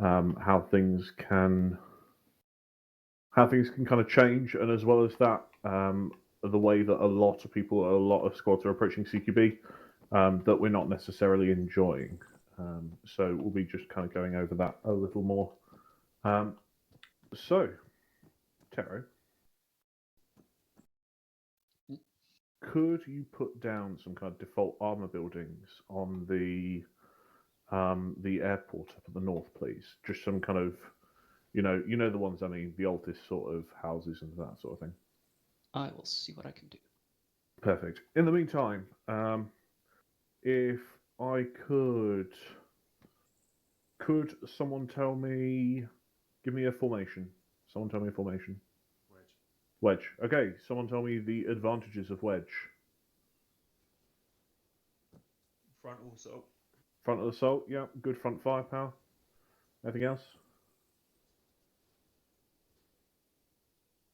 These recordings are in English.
how things can kind of change, and as well as that, the way that a lot of squads are approaching CQB that we're not necessarily enjoying. So we'll be just kind of going over that a little more. So, Tero, could you put down some kind of default armor buildings on the airport up at the north, please? Just some kind of, you know the ones I mean, the oldest sort of houses and that sort of thing. I will see what I can do. Perfect. In the meantime, if I could someone tell me, give me a formation. Someone tell me a formation. Wedge. Okay, someone tell me the advantages of wedge. Frontal assault. Frontal assault, yeah. Good front firepower. Anything else?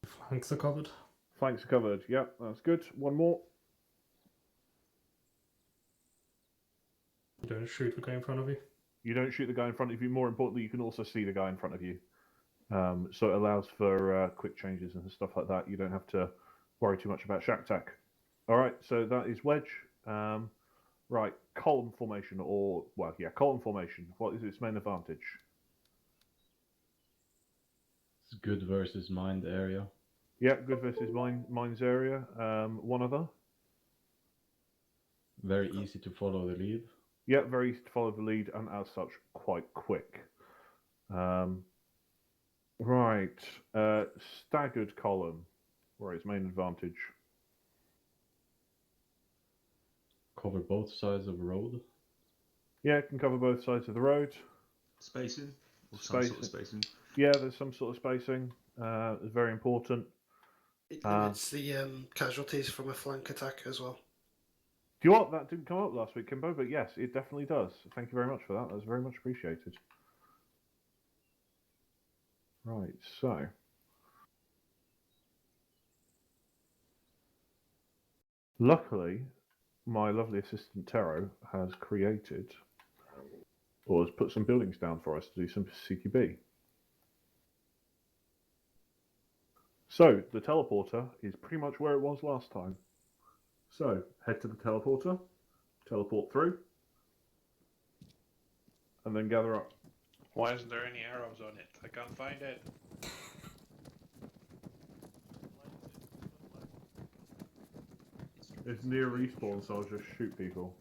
Flanks are covered. Flanks are covered, yeah, that's good. One more. You don't shoot the guy in front of you. You don't shoot the guy in front of you. More importantly, you can also see the guy in front of you. So it allows for quick changes and stuff like that. You don't have to worry too much about shack attack. All right, so that is wedge. Right, column formation, column formation. What is its main advantage? It's good versus mined area. Yeah, good versus mines area. One other. Very easy to follow the lead. Yeah, very easy to follow the lead, and as such, quite quick. Right, staggered column. Where its main advantage? Cover both sides of the road. Yeah, it can cover both sides of the road. Spacing. Or some sort of spacing. Yeah, there's some sort of spacing. It's very important. It limits the casualties from a flank attack as well. Do you know what? That didn't come up last week, Kimbo, but yes, it definitely does. Thank you very much for that. That's very much appreciated. Right, so. Luckily, my lovely assistant Tero has created, or has put some buildings down for us to do some CQB. So, the teleporter is pretty much where it was last time. So, head to the teleporter, teleport through, and then gather up. Why isn't there any arrows on it? I can't find it. It's near respawn, so I'll just shoot people.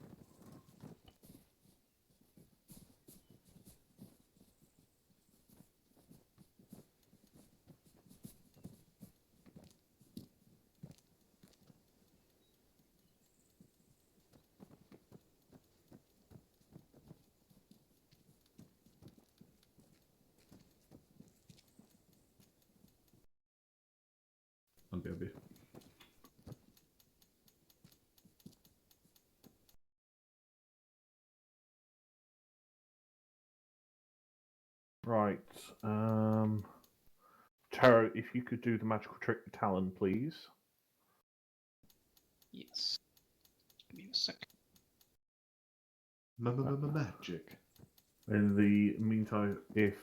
BB. Right. Taro, if you could do the magical trick Talon, please. Yes. Give me a sec. Magic. In the meantime, if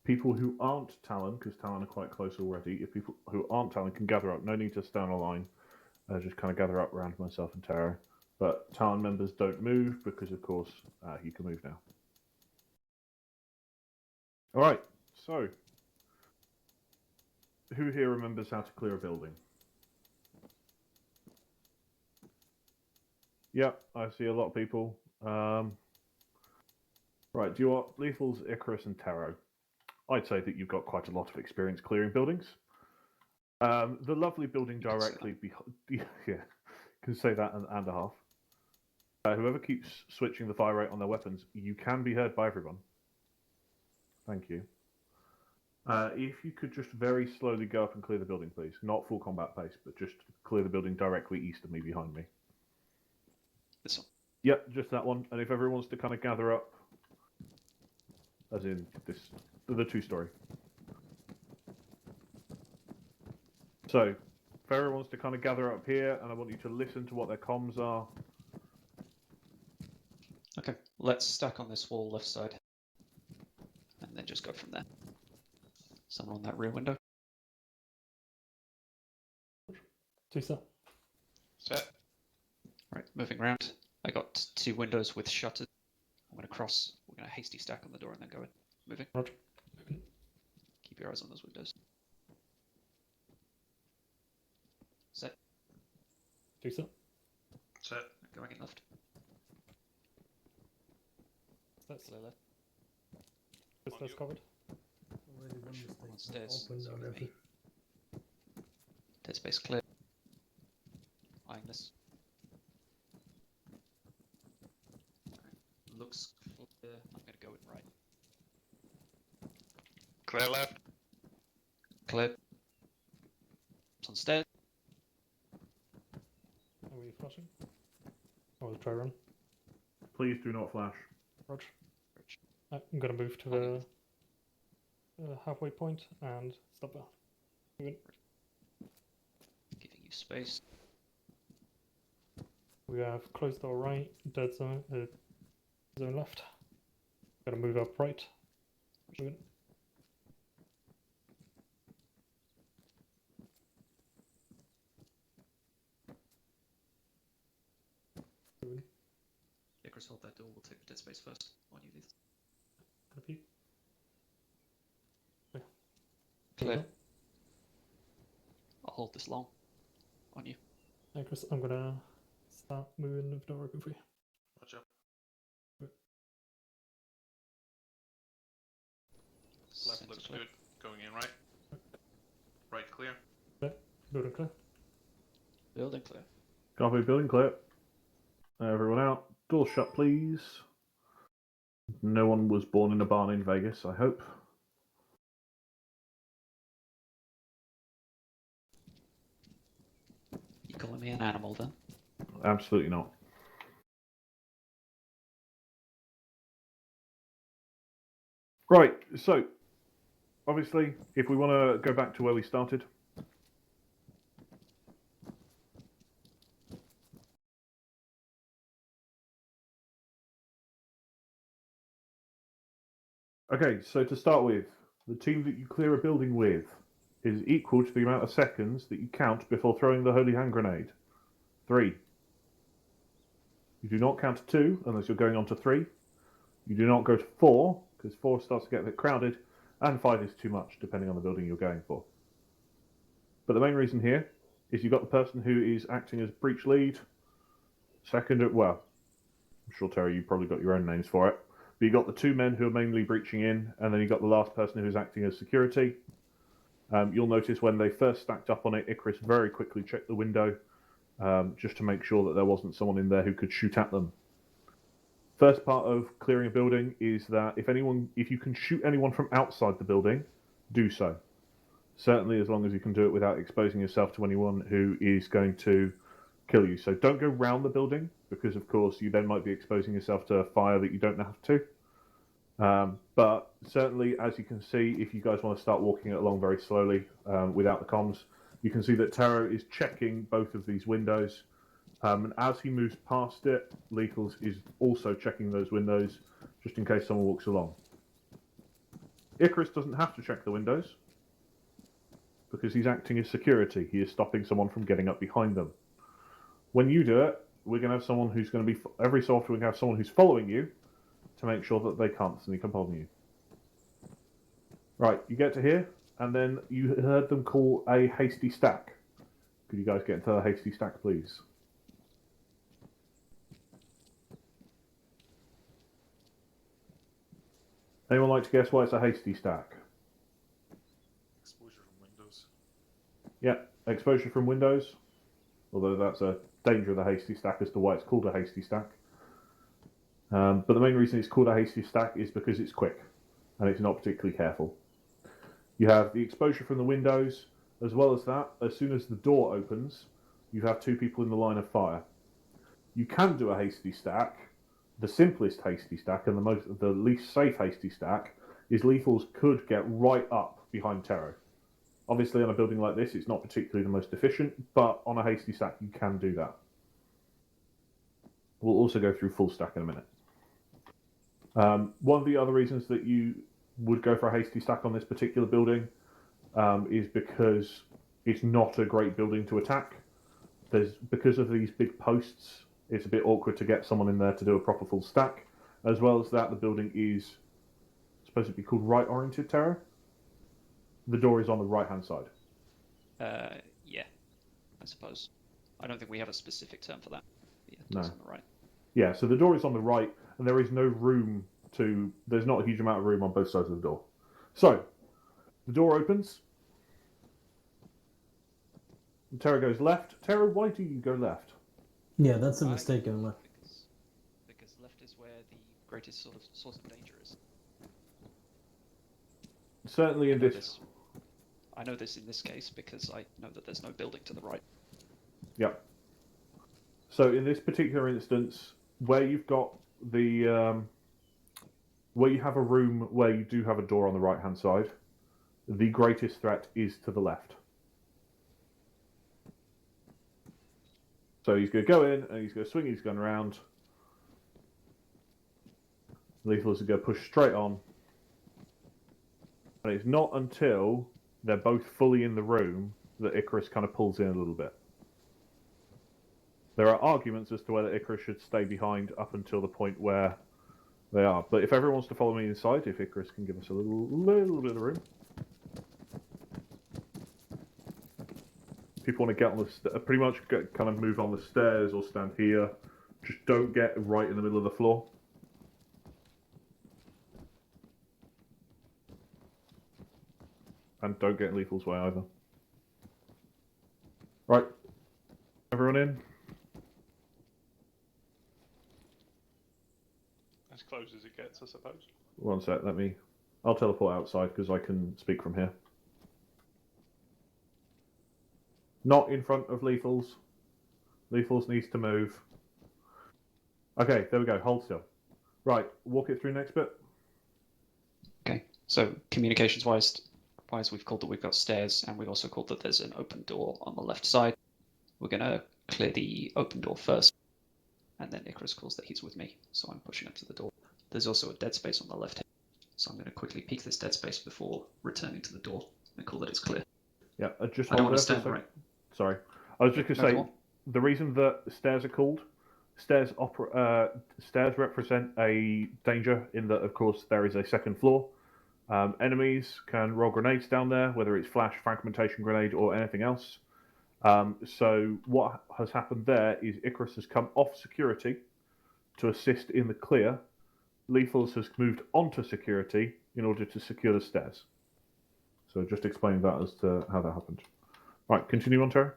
people who aren't Talon, because Talon are quite close already, if people who aren't Talon can gather up, no need to stand on a line, just kind of gather up around myself and Taro. But Talon members don't move because, of course, you can move now. All right, so who here remembers how to clear a building? Yep, I see a lot of people. Right, do you want Lethals, Icarus, and Taro? I'd say that you've got quite a lot of experience clearing buildings. The lovely building directly behind, yeah, can say that and a half. Whoever keeps switching the fire rate on their weapons, you can be heard by everyone. Thank you. If you could just very slowly go up and clear the building, please. Not full combat pace, but just clear the building directly east of me, behind me. This one. Yep, just that one. And if everyone wants to kind of gather up, as in this, the two-story. So, if everyone wants to kind of gather up here, and I want you to listen to what their comms are. Okay, let's stack on this wall left side. And just go from there. Someone on that rear window. Tisa. Set. Right, moving around. I got 2 windows with shutters. I'm going to cross. We're going to hasty stack on the door and then go in. Moving. Roger. Moving. Keep your eyes on those windows. Set. Tisa. Set. Going in left. That's Clear left. that's covered. On stairs. Open so down with me. empty. Dead space clear. Eyeing this. Looks clear. I'm going to go in right. Clear left. Clear. On stairs. Are we flashing? Or try run? Please do not flash. Roger. I'm gonna move to the halfway point and stop there. Moving. Giving you space. We have closed door right, dead zone, zone left. Gotta move up right. Moving. Moving. Yeah, Chris, hold that door. We'll take the dead space first. On you, Leith. Gonna peek. Yeah. Clear. Moving. I'll hold this long. On you. Hey Chris, I'm gonna start moving the door open for you. Watch out. Left Center looks clear. good. Going in right. Right clear. Building clear. Building clear. Copy, building clear. Everyone out. Doors shut, please. No one was born in a barn in Vegas, I hope. You calling me an animal then? Absolutely not. Right, so obviously, if we want to go back to where we started. Okay, so to start with, the team that you clear a building with is equal to the amount of seconds that you count before throwing the holy hand grenade. 3. You do not count to 2 unless you're going on to 3. You do not go to 4 because 4 starts to get a bit crowded, and 5 is too much depending on the building you're going for. But the main reason here is you've got the person who is acting as breach lead, second, well, I'm sure Terry, you probably got your own names for it. But you got the 2 men who are mainly breaching in, and then you got the last person who's acting as security. You'll notice when they first stacked up on it, Icarus very quickly checked the window just to make sure that there wasn't someone in there who could shoot at them. First part of clearing a building is that if you can shoot anyone from outside the building, do so. Certainly as long as you can do it without exposing yourself to anyone who is going to kill you. So don't go round the building, because of course you then might be exposing yourself to fire that you don't have to. But certainly, as you can see, if you guys want to start walking it along very slowly without the comms, you can see that Taro is checking both of these windows. And as he moves past it, Lethals is also checking those windows, just in case someone walks along. Icarus doesn't have to check the windows, because he's acting as security. He is stopping someone from getting up behind them. When you do it, we're going to have someone who's going to be, every so often we have someone who's following you to make sure that they can't sneak up on you. Right, you get to here, and then you heard them call a hasty stack. Could you guys get into a hasty stack, please? Anyone like to guess why it's a hasty stack? Exposure from windows. Yeah, exposure from windows. Although that's a danger of the hasty stack as to why it's called a hasty stack. But the main reason it's called a hasty stack is because it's quick and it's not particularly careful. You have the exposure from the windows, as well as that, as soon as the door opens, you have 2 people in the line of fire. You can do a hasty stack. The simplest hasty stack and the least safe hasty stack is Lethals could get right up behind Taro. Obviously, on a building like this, it's not particularly the most efficient, but on a hasty stack, you can do that. We'll also go through full stack in a minute. One of the other reasons that you would go for a hasty stack on this particular building is because it's not a great building to attack. Because of these big posts, it's a bit awkward to get someone in there to do a proper full stack. As well as that, the building is supposed to be called right-oriented terror. The door is on the right-hand side. Yeah, I suppose. I don't think we have a specific term for that. Yeah, No. door's on the right. Yeah, so the door is on the right, and there is no room to... There's not a huge amount of room on both sides of the door. So, the door opens. Terra goes left. Terra, why do you go left? Yeah, that's a Why? mistake going left. Because left is where the greatest sort of source of danger is. Certainly I in know this... I know this in this case because I know that there's no building to the right. Yep. So in this particular instance, where you've got the... where you have a room where you do have a door on the right-hand side, the greatest threat is to the left. So he's going to go in, and he's going to swing his gun around. Lethal is going to push straight on. And it's not until they're both fully in the room that Icarus kind of pulls in a little bit. There are arguments as to whether Icarus should stay behind up until the point where they are. But if everyone wants to follow me inside, if Icarus can give us a little bit of room. People want to get on the pretty much kind of move on the stairs or stand here. Just don't get right in the middle of the floor. And don't get in Lethal's way either. Right. Everyone in? As close as it gets, I suppose. One sec, I'll teleport outside because I can speak from here. Not in front of Lethal's. Lethal's needs to move. Okay, there we go. Hold still. Right, walk it through next bit. Okay, so communications-wise, we've called that we've got stairs, and we've also called that there's an open door on the left side. We're going to clear the open door first, and then Icarus calls that he's with me, so I'm pushing up to the door. There's also a dead space on the left hand, so I'm going to quickly peek this dead space before returning to the door and call that it's clear. Yeah, just I don't hold want to there for a stand second. right. Sorry. I was just going to say, go on. the reason that stairs are called, stairs represent a danger in that, of course, there is a second floor. Enemies can roll grenades down there, whether it's flash, fragmentation grenade, or anything else. So what has happened there is Icarus has come off security to assist in the clear. Lethal's has moved onto security in order to secure the stairs. So just explaining that as to how that happened. Right, continue on, Terry.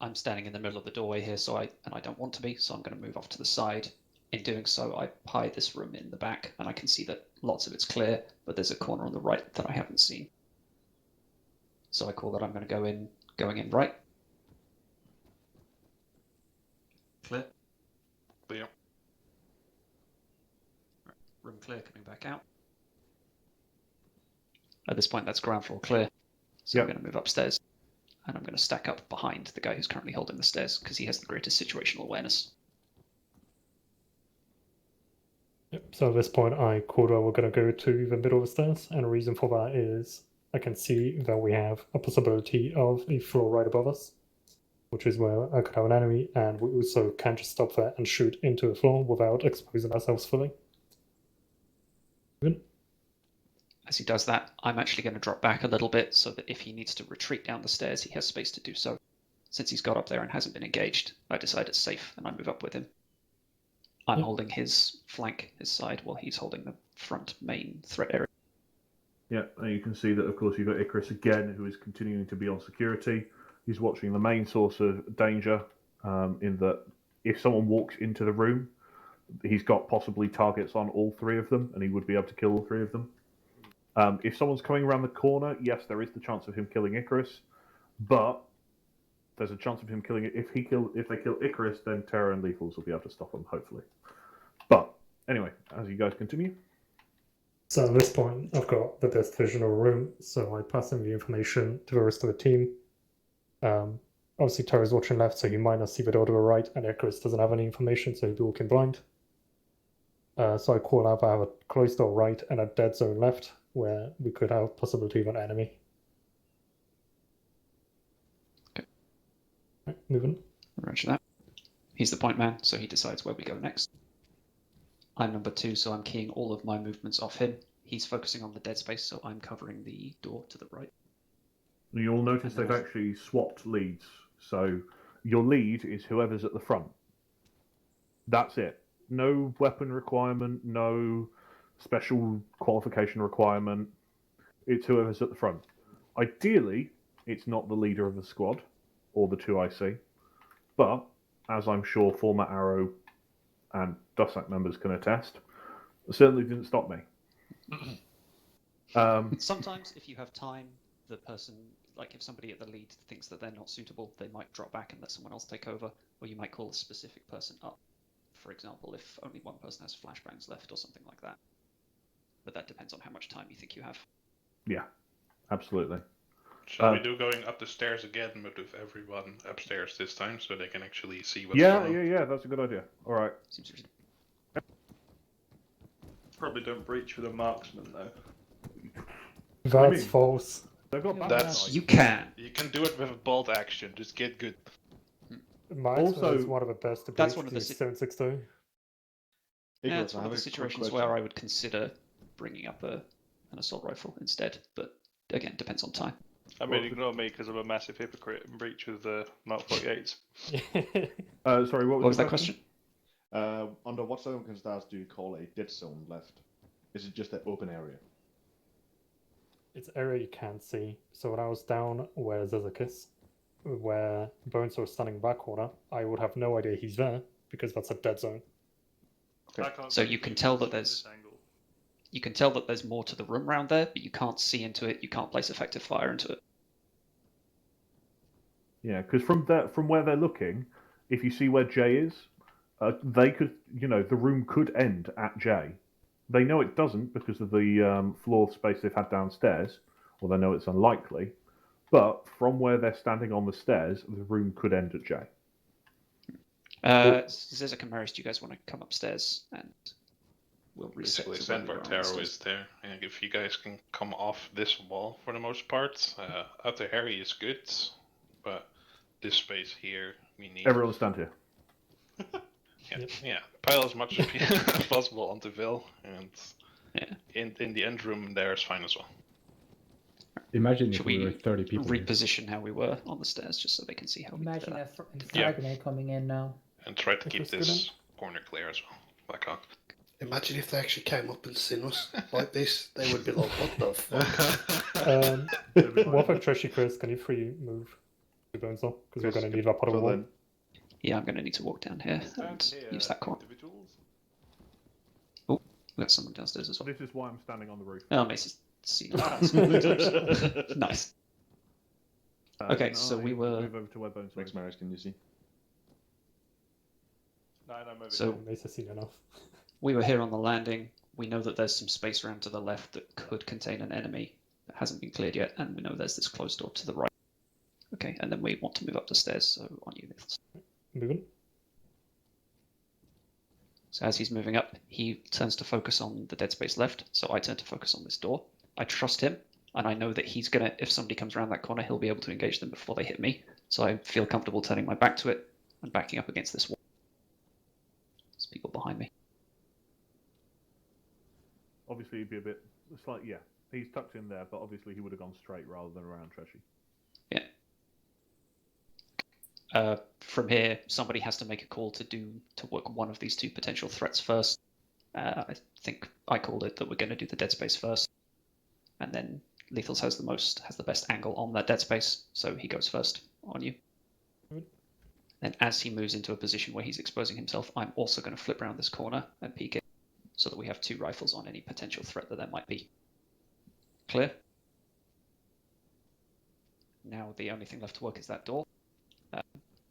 I'm standing in the middle of the doorway here, and I don't want to be, so I'm going to move off to the side. In doing so, I pie this room in the back, and I can see that lots of it's clear, but there's a corner on the right that I haven't seen. So I call that I'm going to going in right. Clear. Clear. Room clear, coming back out. At this point, that's ground floor clear. So I'm going to move upstairs, and I'm going to stack up behind the guy who's currently holding the stairs, because he has the greatest situational awareness. Yep. So at this point, I called we're going to go to the middle of the stairs, and the reason for that is I can see that we have a possibility of a floor right above us, which is where I could have an enemy, and we also can just stop there and shoot into the floor without exposing ourselves fully. Good. As he does that, I'm actually going to drop back a little bit so that if he needs to retreat down the stairs, he has space to do so. Since he's got up there and hasn't been engaged, I decide it's safe and I move up with him. I'm holding his flank, his side, while he's holding the front main threat area. Yeah, and you can see that, of course, you've got Icarus again, who is continuing to be on security. He's watching the main source of danger, in that if someone walks into the room, he's got possibly targets on all three of them, and he would be able to kill all three of them. If someone's coming around the corner, yes, there is the chance of him killing Icarus, but there's a chance of him killing it. If they kill Icarus, then Terra and Lethals will be able to stop him, hopefully. But anyway, as you guys continue. So at this point, I've got the best vision of a room, so I pass in the information to the rest of the team. Obviously, Terra's watching left, so he might not see the door to the right, and Icarus doesn't have any information, so he'll be walking blind. So I call out I have a closed door right and a dead zone left, where we could have possibility of an enemy. Okay. Right, moving. Roger that. He's the point man, so he decides where we go next. I'm number 2, so I'm keying all of my movements off him. He's focusing on the dead space, so I'm covering the door to the right. You'll notice they've actually swapped leads. So your lead is whoever's at the front. That's it. No weapon requirement, no special qualification requirement. It's whoever's at the front. Ideally, it's not the leader of the squad or the 2 IC. But, as I'm sure former Arrow and Dussac members can attest, it certainly didn't stop me. Sometimes, if you have time, the person, like if somebody at the lead thinks that they're not suitable, they might drop back and let someone else take over, or you might call a specific person up. For example, if only one person has flashbangs left or something like that. But that depends on how much time you think you have. Yeah, absolutely. Shall we do going up the stairs again, but with everyone upstairs this time, so they can actually see what's Yeah, going on? yeah, that's a good idea. All right. Seems reasonable. Probably don't breach with a marksman though. That's mean? false. They've got That's- You can. You can do it with a bolt action, just get good. Marksman Also- is one of the best to That's breach one of the the sit- 762. Yeah, it's one of the situations where I would consider bringing up an assault rifle instead, but again, depends on time. I mean, ignore me because I'm a massive hypocrite and breach with the Mark 48s. Sorry, what What was the that question? Under what circumstances do you call a dead zone left? Is it just an open area? It's area you can't see. So when I was down where Zizakis, where Bones was standing back corner, I would have no idea he's there because that's a dead zone. I can't So see you can people tell that from there's- this angle. You can tell that there's more to the room round there, but you can't see into it, you can't place effective fire into it. Yeah, because from where they're looking, if you see where J is, they could, the room could end at J. They know it doesn't because of the floor space they've had downstairs, or they know it's unlikely. But from where they're standing on the stairs, the room could end at J. Zizek and Maris, do you guys want to come upstairs and we'll reset Basically, to where we were Sandbar on the Tower stairs? is there, and if you guys can come off this wall for the most part, Outer Harry is good, but this space here, we need... Everyone stand here. Yeah, pile as much as possible onto Vil, and Yeah. in the end room there is fine as well. Imagine if Should we we were 30 people. here. Reposition how we were on the stairs just so they can see how we did Imagine that. a Yeah. fragment coming in now. And try to keep Interesting. this corner clear as well. Black Hawk. Imagine if they actually came up and seen us like this. They would be like, what the fuck? One for Trashy Chris, can you free move to Bones off? Because we're Chris, going to leave that part of the so wall. then- Yeah, I'm going to need to walk down here Stand and here, use that corner. individuals. We've got someone downstairs as well. This is why I'm standing on the roof. Oh, Mace's seen Nice. Okay, Can so I we were- move over to where Bones Max is? Maris, can you see? No, moving. So Mace has seen enough. we were here on the landing. We know that there's some space around to the left that could contain an enemy that hasn't been cleared yet, and we know there's this closed door to the right. Okay, and then we want to move up the stairs, so on you, Nicholas. Moving. So as he's moving up, he turns to focus on the dead space left, so I turn to focus on this door. I trust him, and I know that he's gonna, if somebody comes around that corner, he'll be able to engage them before they hit me. So I feel comfortable turning my back to it and backing up against this wall. There's people behind me. Obviously, he'd be a bit. It's like, yeah, he's tucked in there, but obviously he would have gone straight rather than around Treshy. From here, somebody has to make a call to work one of these two potential threats first. I think I called it that we're going to do the dead space first, and then Lethals has the best angle on that dead space, so he goes first on you. Then, as he moves into a position where he's exposing himself, I'm also going to flip around this corner and peek it, so that we have two rifles on any potential threat that there might be. Clear? Now the only thing left to work is that door.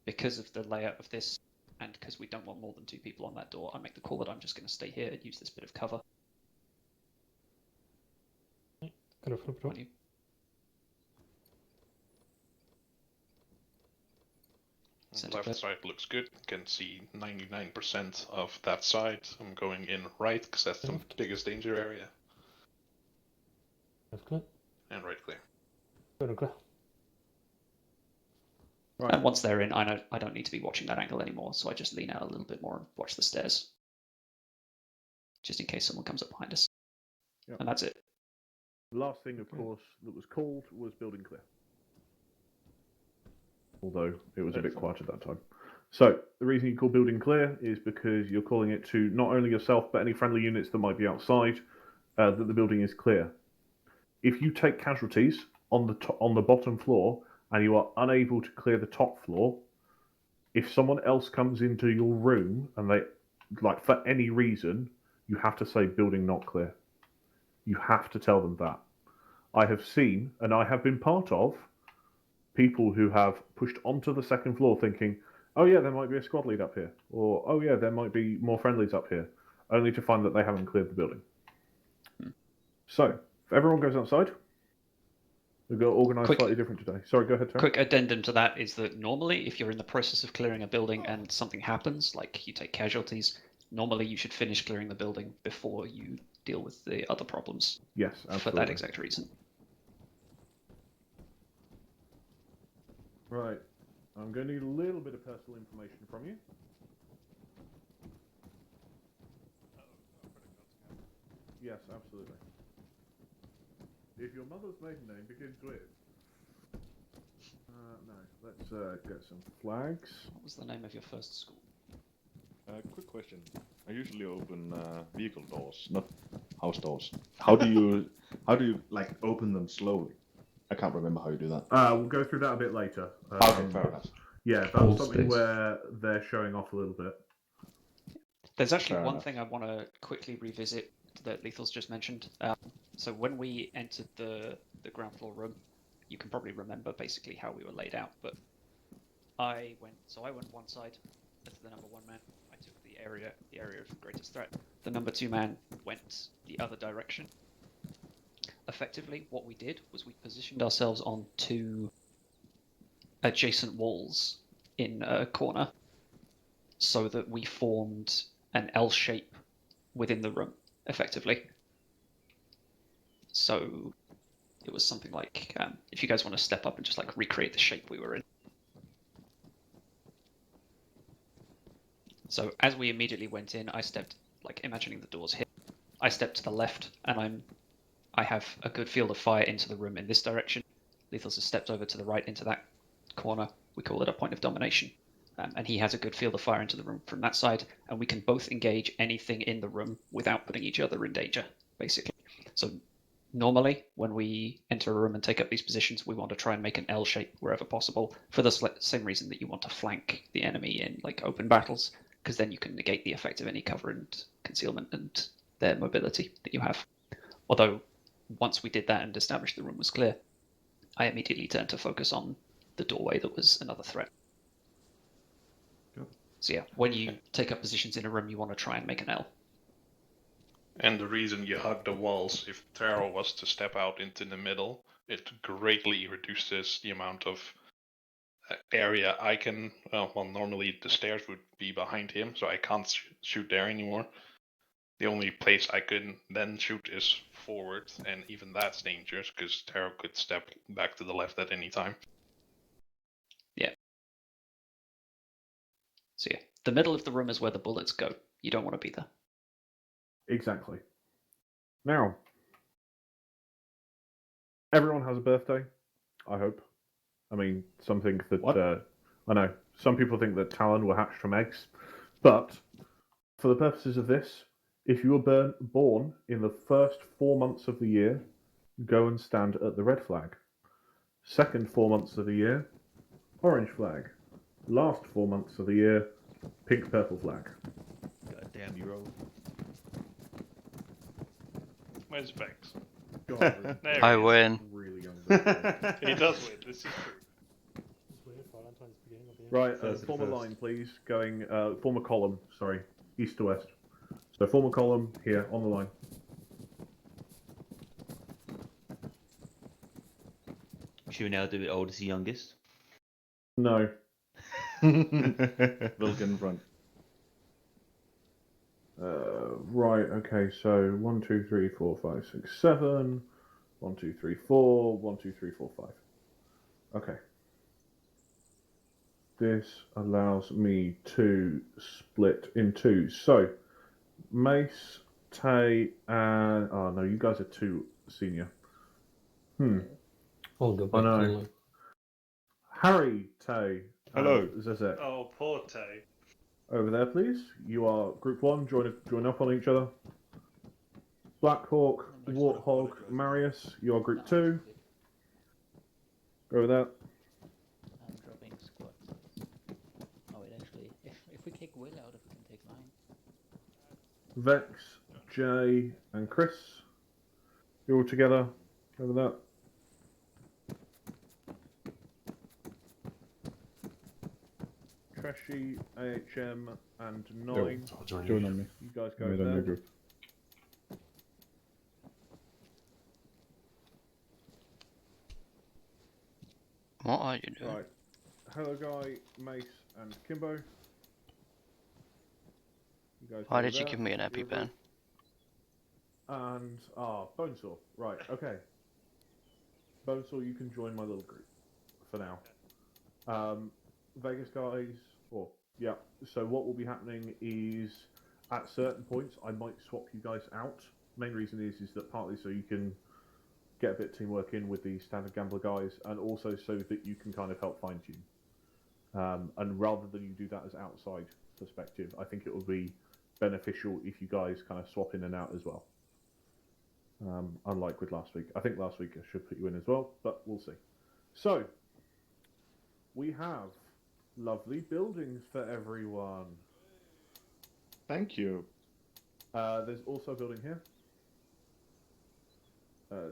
Because of the layout of this, and because we don't want more than two people on that door, I make the call that I'm just going to stay here and use this bit of cover. Gonna flip it On up. you. Center Left clear. side looks good. Can see 99% of that side. I'm going in right because that's the Left. biggest danger area. Left clear. And right clear. Middle clear. Right. And once they're in, I don't need to be watching that angle anymore, so I just lean out a little bit more and watch the stairs. Just in case someone comes up behind us. Yep. And that's it. The last thing, of course, that was called was building clear. Although it was a bit quiet at that time. So the reason you call building clear is because you're calling it to not only yourself but any friendly units that might be outside that the building is clear. If you take casualties on the bottom floor and you are unable to clear the top floor, if someone else comes into your room and they, like, for any reason, you have to say building not clear. You have to tell them that. I have seen, and I have been part of, people who have pushed onto the second floor thinking, oh yeah, there might be a squad lead up here, or oh yeah, there might be more friendlies up here, only to find that they haven't cleared the building. So, if everyone goes outside, we've got to organise slightly different today. Sorry, go ahead, Terry. Quick addendum to that is that normally, if you're in the process of clearing a building and something happens, like you take casualties, normally you should finish clearing the building before you deal with the other problems. Yes, absolutely. For that exact reason. Right. I'm going to need a little bit of personal information from you. Yes, absolutely. If your mother's maiden name begins with... no, let's get some flags. What was the name of your first school? Quick question. I usually open vehicle doors, not house doors. How do you like open them slowly? I can't remember how you do that. We'll go through that a bit later. Okay, fair enough. Yeah, that's Hold something space. where they're showing off a little bit. There's actually Fair one enough. thing I want to quickly revisit that Lethal's just mentioned. So when we entered the ground floor room, you can probably remember basically how we were laid out, but I went one side as the number one man. I took the area of greatest threat. The number two man went the other direction. Effectively, what we did was we positioned ourselves on two adjacent walls in a corner so that we formed an L shape within the room, effectively. So it was something like, if you guys want to step up and just like recreate the shape we were in. So as we immediately went in, I stepped, like imagining the doors here, I stepped to the left and I have a good field of fire into the room in this direction. Lethal's has stepped over to the right into that corner. We call it a point of domination. And he has a good field of fire into the room from that side, and we can both engage anything in the room without putting each other in danger, basically. So normally, when we enter a room and take up these positions, we want to try and make an L shape wherever possible, for the same reason that you want to flank the enemy in like open battles, because then you can negate the effect of any cover and concealment and their mobility that you have. Although, once we did that and established the room was clear, I immediately turned to focus on the doorway that was another threat. So yeah, when you take up positions in a room, you want to try and make an L. And the reason you hug the walls, if Taro was to step out into the middle, it greatly reduces the amount of area I can. Well, normally the stairs would be behind him, so I can't shoot there anymore. The only place I can then shoot is forward, and even that's dangerous because Taro could step back to the left at any time. Yeah. So yeah, the middle of the room is where the bullets go. You don't want to be there. Exactly. Now, everyone has a birthday, I hope. I mean, some think that, I know, some people think that Talon were hatched from eggs, but for the purposes of this, if you were born in the first 4 months of the year, go and stand at the red flag. Second 4 months of the year, orange flag. Last 4 months of the year, pink purple flag. God damn you, Rogue. Where's Vex? God, There I he is. win. really young. He does win. This is true. It's weird, Valentine's beginning of the year. Right, First to form a first. line, please. Going, form a column. Sorry, east to west. So form a column here on the line. Should we now do it oldest to youngest? No. We'll get in front. Right, okay, so 1, 2, 3, 4, 5, 6, 7. 1, 2, 3, 4. 1, 2, 3, 4, 5. Okay. This allows me to split in two. So, Mace, Tay, and... Oh, no, you guys are too senior. I'll go I back know. to like, Harry, Tay, Hello. Zezek. Oh, poor Tay. Over there, please. You are group 1. Join up on each other. Blackhawk, Warthog, Marius. You are group 2. Go over there. I'm dropping squad. Oh wait, actually, if we kick Will out, if we can take mine. Vex, Jay, and Chris. You're all together. Over there. Treshy, AHM, and Nine. I'll join on me. You guys go Made over a new there. group. What are you doing? Right. Hello, Guy, Mace, and Kimbo. You guys Why go did you there. give me an You're a EpiPen? group. And Bonesaw. Right. Okay. Bonesaw, you can join my little group for now. Vegas guys. Or yeah. So what will be happening is at certain points I might swap you guys out. Main reason is that partly so you can get a bit of teamwork in with the standard gambler guys, and also so that you can kind of help fine tune. And rather than you do that as outside perspective, I think it will be beneficial if you guys kind of swap in and out as well. Unlike with last week. I think last week I should put you in as well, but we'll see. So, we have lovely buildings for everyone. Thank you. There's also a building here.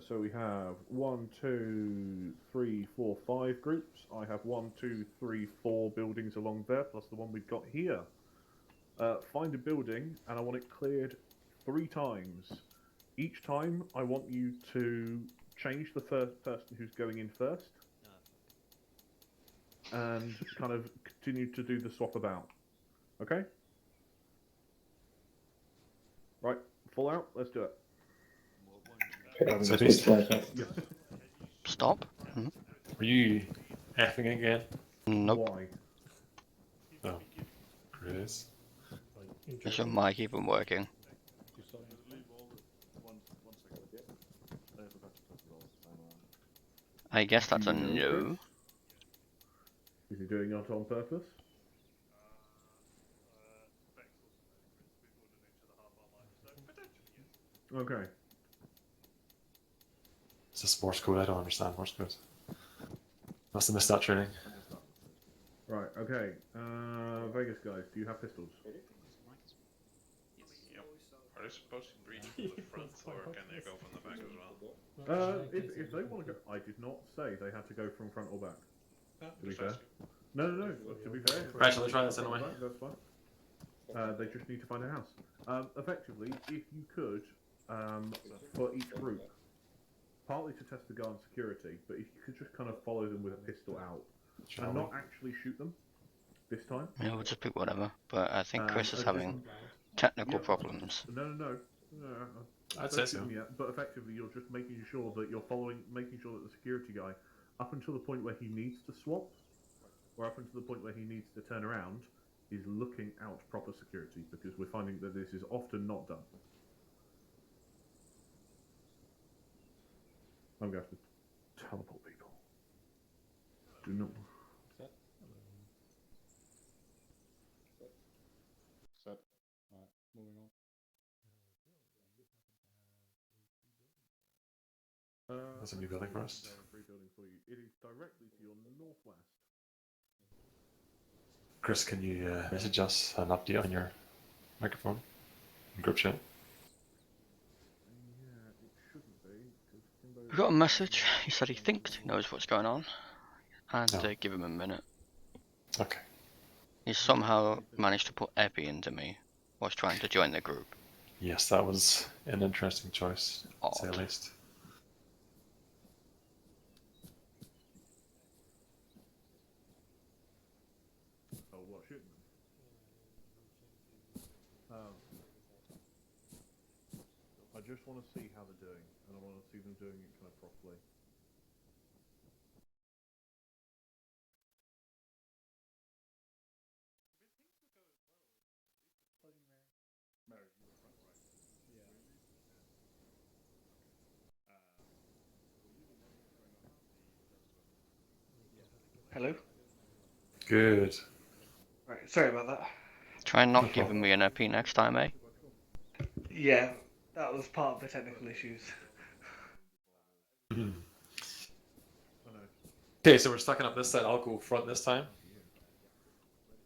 So we have 1, 2, 3, 4, 5 groups. I have 1, 2, 3, 4 buildings along there, plus the one we've got here. Find a building, and I want it cleared 3 times. Each time, I want you to change the first person who's going in first, and kind of continue to do the swap about. Okay? Right, full out, let's do it. so this, Stop? are you effing again? Nope. Why? Oh, Chris. Is your mic even working? I guess that's a no. Is he doing it on purpose? Okay. It's just Morse code. I don't understand Morse code. Must have missed that training. Right, okay. Vegas guys, do you have pistols? Yep. Are they supposed to breach from the front, or can they go from the back as well? If they want to go, I did not say they had to go from front or back. To be Just fair. asking. No. To be fair. Right, shall we try this anyway? That's fine. They just need to find a house. Effectively, if you could, for each group, partly to test the guard security, but if you could just kind of follow them with a pistol out, and not actually shoot them this time. Yeah, we'll just pick whatever. But I think Chris is just- having technical Yeah. problems. No. I'd Don't say shoot so. them yet, but effectively, you're just making sure that you're making sure that the security guy, up until the point where he needs to swap, or up until the point where he needs to turn around, is looking out proper security, because we're finding that this is often not done. I'm going to have to teleport people. Do not. Set. Alright, moving on. That's a new building for us. Free building for you. It is directly to your northwest. Chris, can you message us an update on your microphone in group chat? Yeah, it shouldn't be. Kimbo... We got a message. He said he thinks he knows what's going on. And Oh. give him a minute. Okay. He somehow managed to put Epi into me whilst trying to join the group. Yes, that was an interesting choice, to say the Odd. least. just want to see how they're doing, and I want to see them doing it kind of properly. Hello? Good. Right, sorry about that. Try not No giving problem. me an EP next time, eh? Yeah, that was part of the technical issues. Okay, so we're stacking up this side. I'll go front this time.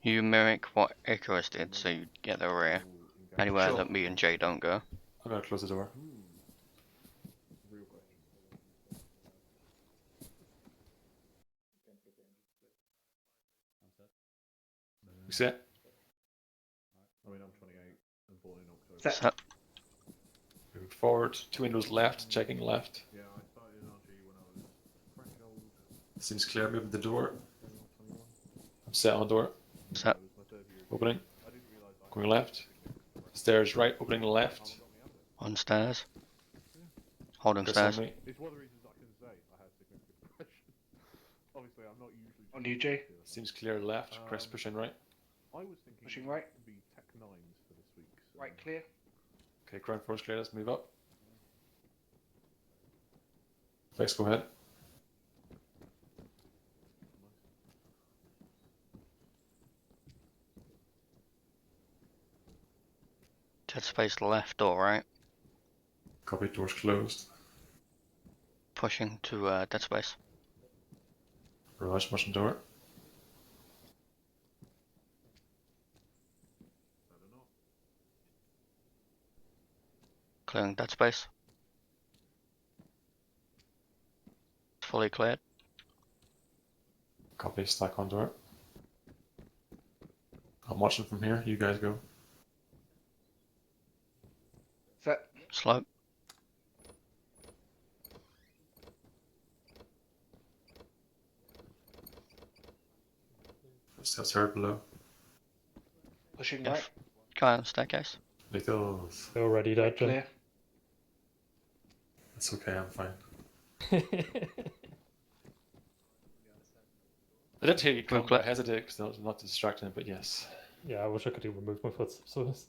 You mimic what Icarus did, so you get the rear. Anywhere Sure. that me and Jay don't go. I'm gonna close the door. Real question. You set? I mean, I'm 28 and born in October. Set. So, Moving forward. 2 windows left. Checking left. Yeah, I started in RG when I was fresh old. Seems clear. Moving the door. 21. I'm set on the door. so It was my third year. Opening. I didn't realise I Going left. Stairs right. Opening left. on stairs. Holding Chris on stairs. me. It's one of the reasons I can say I have significant depression. Obviously, I'm not usually. On you, Jay. Seems clear left. Chris pushing right. I was thinking Pushing it right. would be Tech 9s for this week. So Right, clear. Okay, ground floor's clear. Let's move up. Flex, go ahead. Dead space left door, right? Copy. Doors closed. Pushing to dead space. Garage pushing door. Clearing dead space. Fully cleared. Copy. Stack on door. I'm watching from here. You guys go. Set. Slope. Steps heard below. Pushing Yeah. right. Guy on the staircase. Littles. They're already dead, Jim. Clear. It's okay. I'm fine. I did hear you come. I hesitated because I was not distracting, but yes. Yeah, I wish I could even move my footsteps for this.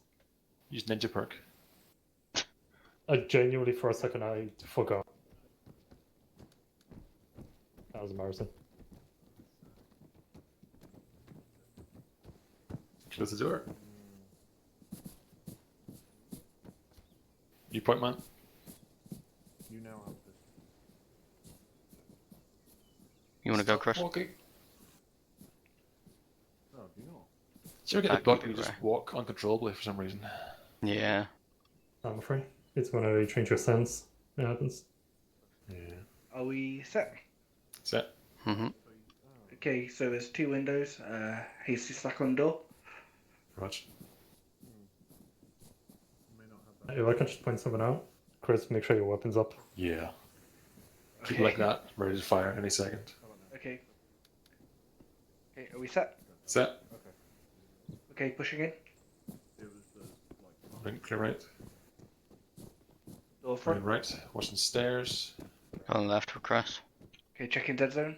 Use ninja perk. I genuinely, for a second, I forgot. That was embarrassing. Close the door. You point, man. you now have this. You want to go, Chris? Walking. Oh, do you not? So you get I a bug can and you be just right. walk uncontrollably for some reason. Yeah. I'm afraid. It's when I change your stance. It happens. Yeah. Are we set? Set. Mm-hmm. Okay, so there's 2 windows. Hasty stack on door. Roger. May not have that. If I can just point something out, Chris, make sure your weapon's up. Yeah. Keep Okay. like that. Ready to fire any second. Okay. Okay, are we set? Set. Okay, pushing in. It was the like. Right, clear right. Door Right, front. right. Watching stairs. Going left for Chris. Okay, checking dead zone.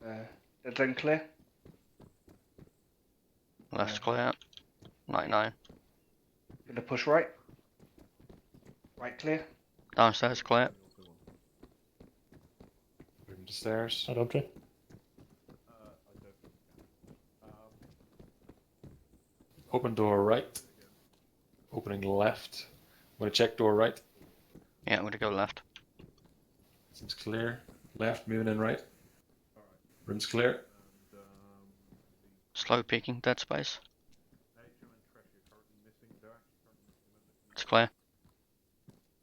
Dead zone clear. Left's clear. 99. Gonna push right. Right clear. Downstairs clear. Moving to stairs. That object. I don't. Open door right. Opening left. I'm going to check door right. Yeah, I'm going to go left. Seems clear. Left, moving in right. Room's clear. And Slow peeking dead space. Atrium and Tresh are currently missing. They're actually currently missing. It's clear.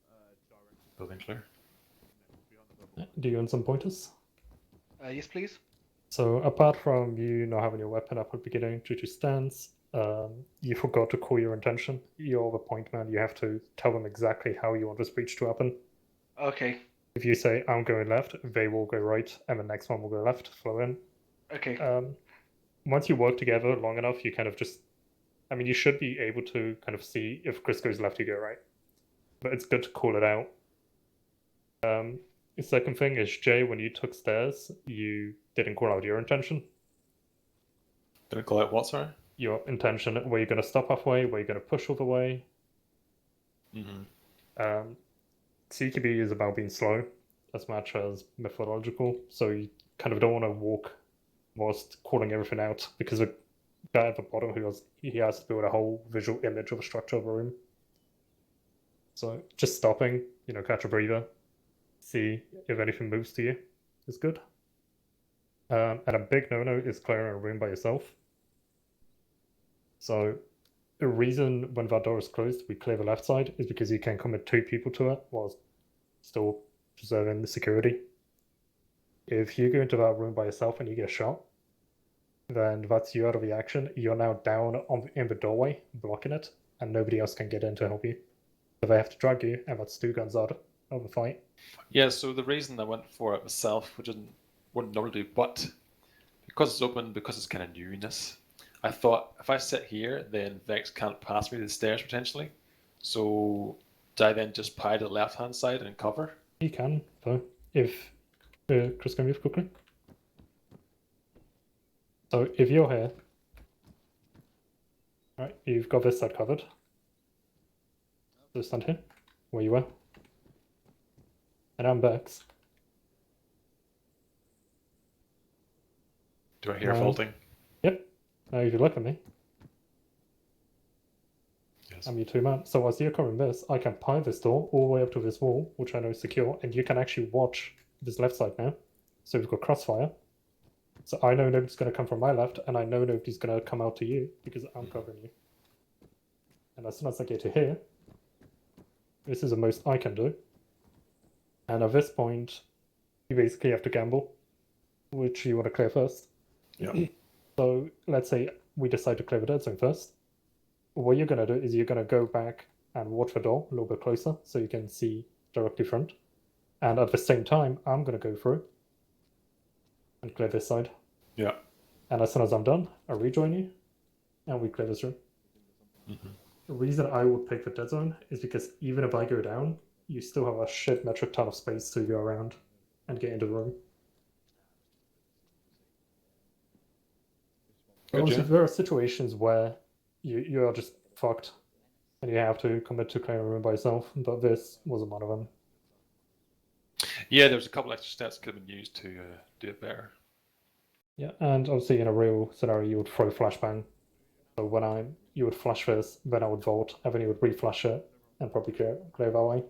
Direct Building clear. behind the bubble. Do you want some pointers? Yes, please. So apart from you not having your weapon up at the beginning due to stance, you forgot to call your intention. You're the point man. You have to tell them exactly how you want this breach to happen. Okay. If you say, I'm going left, they will go right, and the next one will go left, flow in. Okay. Once you work together long enough, you kind of just... I mean, you should be able to kind of see if Chris goes left, you go right. but it's good to call it out. The second thing is, Jay, when you took stairs, you didn't call out your intention. Didn't call out what, sorry? Your intention, were you going to stop halfway, were you going to push all the way? CQB is about being slow as much as methodological, so you kind of don't want to walk whilst calling everything out, because the guy at the bottom he has to build a whole visual image of a structure of a room. So just stopping, catch a breather, see if anything moves to you is good. And a big no-no is clearing a room by yourself. So the reason when that door is closed, we clear the left side is because you can commit 2 people to it while still preserving the security. If you go into that room by yourself and you get shot, then that's you out of the action. You're now down in the doorway, blocking it, and nobody else can get in to help you. So they have to drag you, and that's 2 guns out of the fight. Yeah, so the reason I went for it myself, which wouldn't normally do, but because it's open, because it's kind of newness, I thought if I sit here, then Vex can't pass me the stairs potentially. So do I then just pie to the left-hand side and cover? You can, though, if Chris can move quickly. So if you're here, right, you've got this side covered. So stand here, where you were. And I'm Vex. Do I hear faulting? Yep. Now if you look at me, yes. I'm your 2-man. So as you're covering this, I can pie this door all the way up to this wall, which I know is secure, and you can actually watch this left side now. So we've got crossfire. So I know nobody's going to come from my left, and I know nobody's going to come out to you because I'm covering you. And as soon as I get to here, this is the most I can do. And at this point, you basically have to gamble, which you want to clear first. Yeah. So let's say we decide to clear the dead zone first. What you're going to do is you're going to go back and watch the door a little bit closer so you can see directly front. And at the same time, I'm going to go through and clear this side. Yeah. And as soon as I'm done, I rejoin you, and we clear this room. The reason I would pick the dead zone is because even if I go down, you still have a shit metric ton of space to go around and get into the room. Obviously, there are situations where you are just fucked and you have to commit to clearing a room by yourself, but this wasn't one of them. Yeah, there's a couple extra stats could have been used to do it better. Yeah, and obviously in a real scenario, you would throw flashbang. So you would flash this, then I would vault, and then you would re-flash it, and probably clear that way.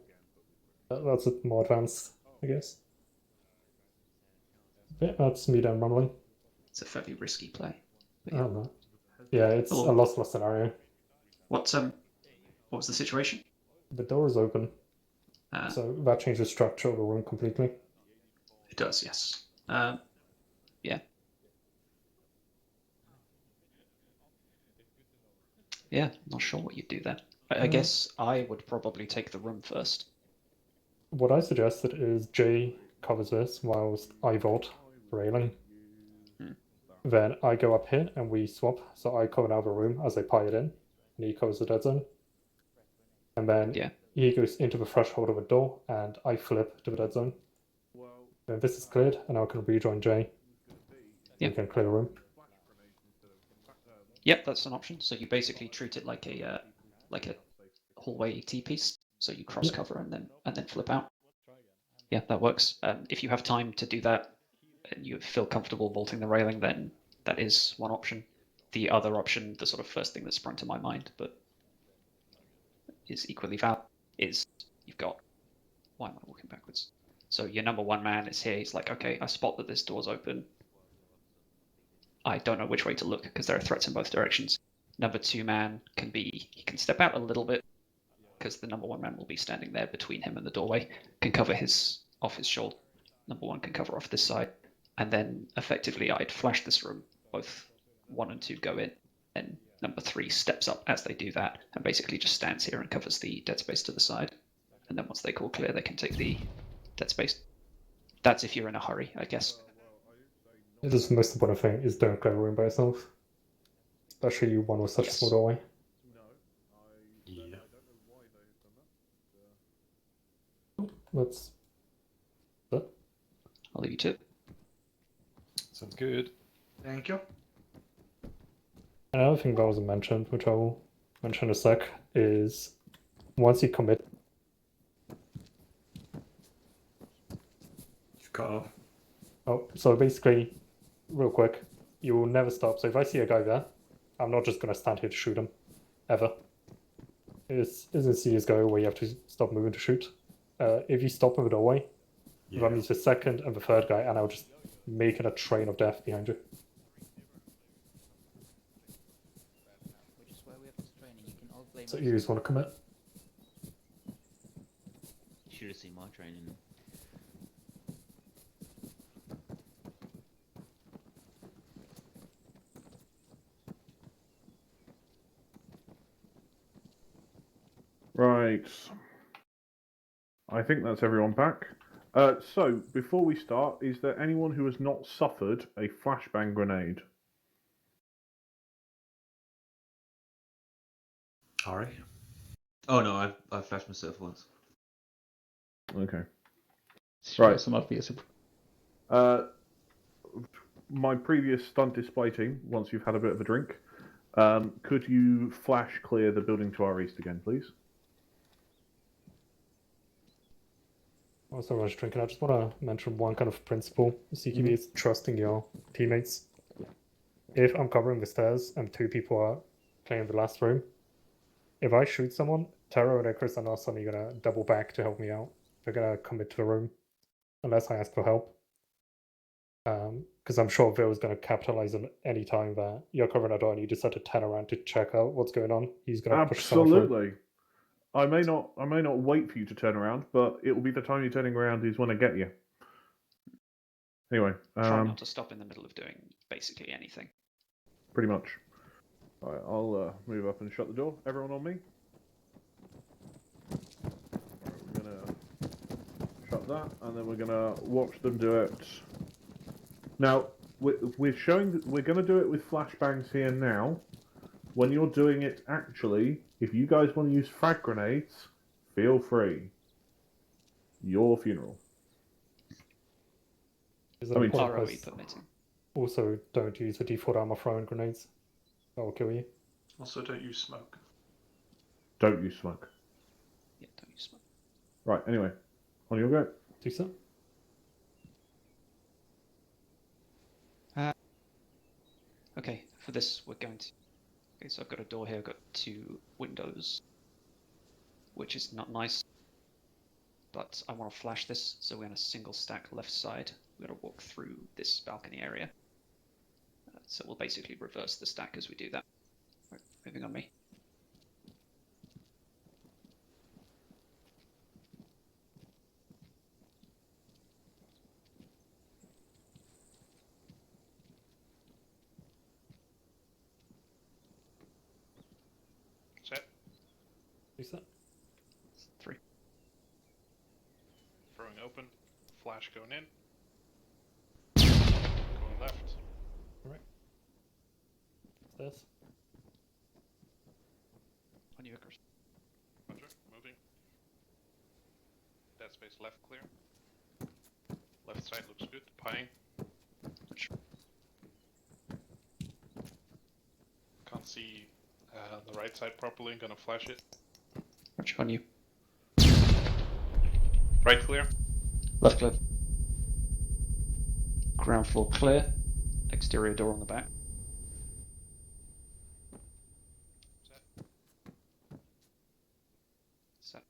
That's more advanced, I guess. Yeah, that's me down rumbling. It's a fairly risky play. I don't know. Yeah, it's a lost scenario. What was the situation? The door is open, so that changes the structure of the room completely. It does, yes. Yeah. Yeah, not sure what you'd do there. I guess I would probably take the room first. What I suggested is Jay covers this whilst I vault railing. Then I go up here and we swap. So I cover out the room as I pie it in, and he covers the dead zone. And then he goes into the threshold of a door, and I flip to the dead zone. Then this is cleared, and I can rejoin Jay. Yeah. You can clear the room. Yep, that's an option. So you basically treat it like a hallway T-piece. So you cross cover and then flip out. Yeah, that works. If you have time to do that and you feel comfortable vaulting the railing, then that is one option. The other option, the sort of first thing that sprung to my mind, but is equally valid, is you've got... Why am I walking backwards? So your number 1 man is here. He's like, okay, I spot that this door's open. I don't know which way to look because there are threats in both directions. Number 2 man he can step out a little bit because the number 1 man will be standing there between him and the doorway, can cover off his shoulder. Number 1 can cover off this side. And then effectively I'd flash this room. Both 1 and 2 go in, and number 3 steps up as they do that and basically just stands here and covers the dead space to the side. And then once they call clear, they can take the dead space. That's if you're in a hurry, I guess. This is the most important thing, is don't clear a room by yourself. Especially one with such a small doorway. Yeah. that's that. I'll leave you to it. Sounds good. Thank you. Another thing that wasn't mentioned, which I'll mention in a sec, is once you commit. You've cut off. Oh, so basically, real quick, you will never stop. So if I see a guy there, I'm not just going to stand here to shoot him, ever. It's in CSGO where you have to stop moving to shoot. If you stop in the doorway, Yeah. that means the second and the third guy, and I'll just make it a train of death behind you. Which is why we have this training. You can all blame So us. you just want to commit. You should have seen my training. Right. I think that's everyone back. So, before we start, is there anyone who has not suffered a flashbang grenade? Ari? Oh no, I flashed myself once. Okay. Right. Some obvious. My previous stunt display team, once you've had a bit of a drink, could you flash clear the building to our east again, please? Also, when I was drinking, I just want to mention one kind of principle. CQB is trusting your teammates. If I'm covering the stairs and two people are playing in the last room, if I shoot someone, Taro and Chris are not suddenly going to double back to help me out. They're going to commit to the room unless I ask for help. Because I'm sure Ville's going to capitalize on any time that you're covering a door and you decide to turn around to check out what's going on. He's going to push someone through. Absolutely. I may not wait for you to turn around, but it will be the time you're turning around is when I get you. Anyway, Try not to stop in the middle of doing basically anything. pretty much. All right, I'll move up and shut the door. Everyone on me. Right, we're gonna shut that, and then we're gonna watch them do it. Now we're showing that we're gonna do it with flashbangs here now. When you're doing it, actually, if you guys want to use frag grenades, feel free. Your funeral. Is it ROE permitting. Also, don't use the default armor throwing grenades. That will kill you. Also, don't use smoke. Don't use smoke. Yeah, don't use smoke. Right, anyway. On your go. Do so. Okay, for this we're going to... Okay, so I've got a door here, I've got two windows, which is not nice. But I want to flash this, so we're on a single stack left side. We're going to walk through this balcony area. So we'll basically reverse the stack as we do that. Right, moving on me. Set. Reset. 3. Throwing open. Flash going in. Going left. Alright. Stairs. On you, Icarus. Roger. Moving. Dead space left clear. Left side looks good. Pieing. Can't see the right side properly. Gonna flash it. Roger, on you. Right clear. Left clear. Ground floor clear. Exterior door on the back. Set.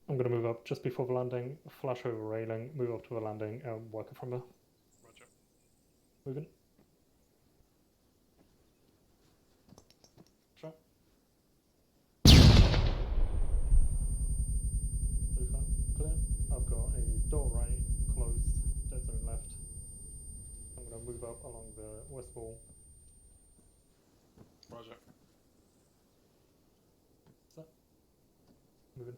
I'm going to move up just before the landing, flash over railing, move up to the landing, and work it from there. Roger. Moving. Shot. Move that. Clear. I've got a door right, closed, dead zone left. I'm going to move up along the west wall. Roger. Set. Moving.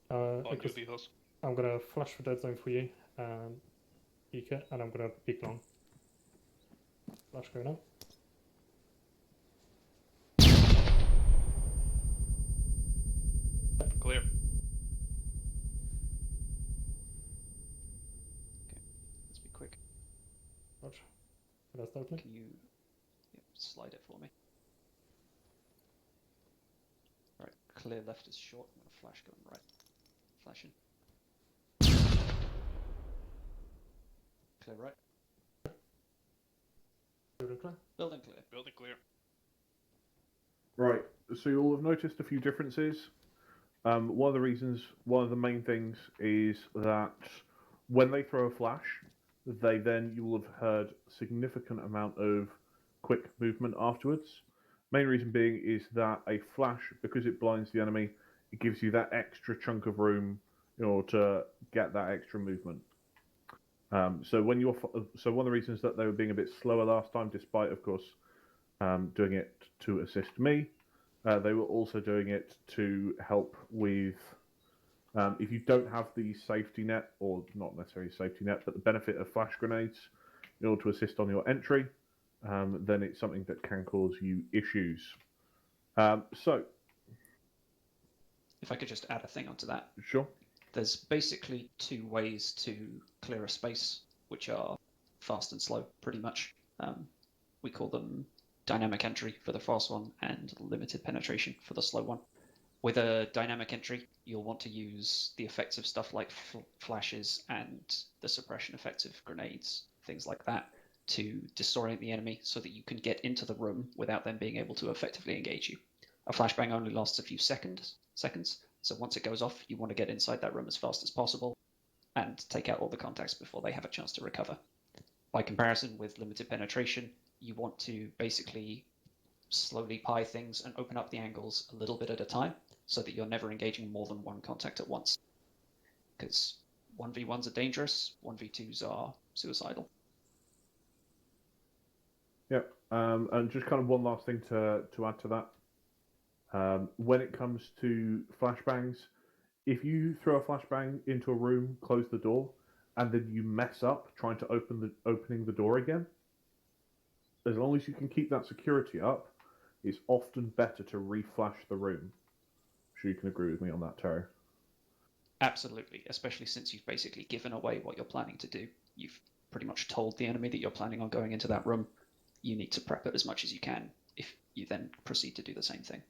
On Icarus, duty, those. I'm going to flash the dead zone for you. Beacon, and I'm gonna peek long. Flash going up. Clear. Okay, let's be quick. Roger. Can I start playing? Can you slide it for me? Right, clear left is short. I'm gonna flash going right. Flashing. Clear right. Building clear. Building clear. Building clear. Right, so you'll have noticed a few differences. One of the main things is that when they throw a flash, you will have heard significant amount of quick movement afterwards. Main reason being is that a flash, because it blinds the enemy, it gives you that extra chunk of room in order to get that extra movement. So one of the reasons that they were being a bit slower last time, despite of course doing it to assist me, they were also doing it to help with if you don't have the safety net, or not necessarily safety net, but the benefit of flash grenades in order to assist on your entry, then it's something that can cause you issues. So, if I could just add a thing onto that. Sure. There's basically two ways to clear a space, which are fast and slow, pretty much. We call them dynamic entry for the fast one and limited penetration for the slow one. With a dynamic entry, you'll want to use the effects of stuff like flashes and the suppression effects of grenades, things like that, to disorient the enemy so that you can get into the room without them being able to effectively engage you. A flashbang only lasts a few seconds, so once it goes off, you want to get inside that room as fast as possible and take out all the contacts before they have a chance to recover. By comparison with limited penetration, you want to basically slowly pie things and open up the angles a little bit at a time so that you're never engaging more than one contact at once. Because 1v1s are dangerous, 1v2s are suicidal. Yep, and just kind of one last thing to add to that. When it comes to flashbangs, if you throw a flashbang into a room, close the door, and then you mess up trying to opening the door again, as long as you can keep that security up, it's often better to reflash the room. I'm sure you can agree with me on that, Terry. Absolutely, especially since you've basically given away what you're planning to do. You've pretty much told the enemy that you're planning on going into that room. You need to prep it as much as you can if you then proceed to do the same thing.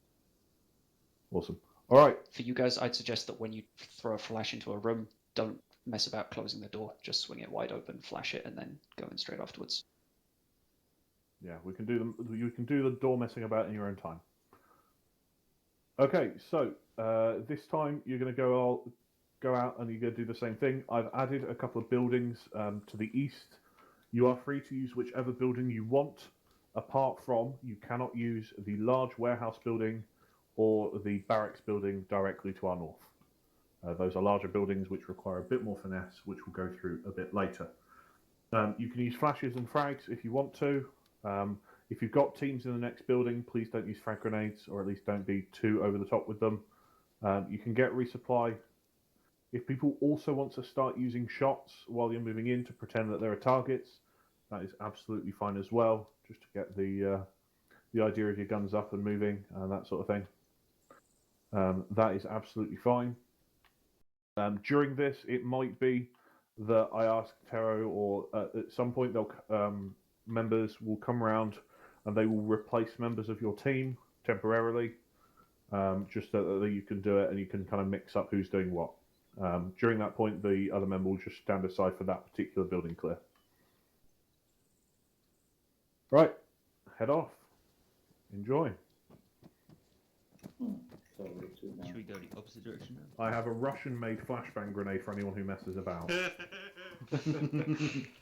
Awesome. All right. For you guys, I'd suggest that when you throw a flash into a room, don't mess about closing the door. Just swing it wide open, flash it, and then go in straight afterwards. Yeah, you can do the door messing about in your own time. Okay, so this time you're going to go out and you're going to do the same thing. I've added a couple of buildings to the east. You are free to use whichever building you want, apart from you cannot use the large warehouse building or the barracks building directly to our north. Those are larger buildings which require a bit more finesse, which we'll go through a bit later. You can use flashes and frags if you want to. If you've got teams in the next building, please don't use frag grenades, or at least don't be too over the top with them. You can get resupply. If people also want to start using shots while you're moving in to pretend that there are targets, that is absolutely fine as well, just to get the idea of your guns up and moving and that sort of thing. That is absolutely fine. During this, it might be that I ask Tero, or at some point members will come around and they will replace members of your team temporarily, just so that you can do it and you can kind of mix up who's doing what. During that point, the other member will just stand aside for that particular building clear. Right, head off. Enjoy. Should we go the opposite direction now? I have a Russian-made flashbang grenade for anyone who messes about.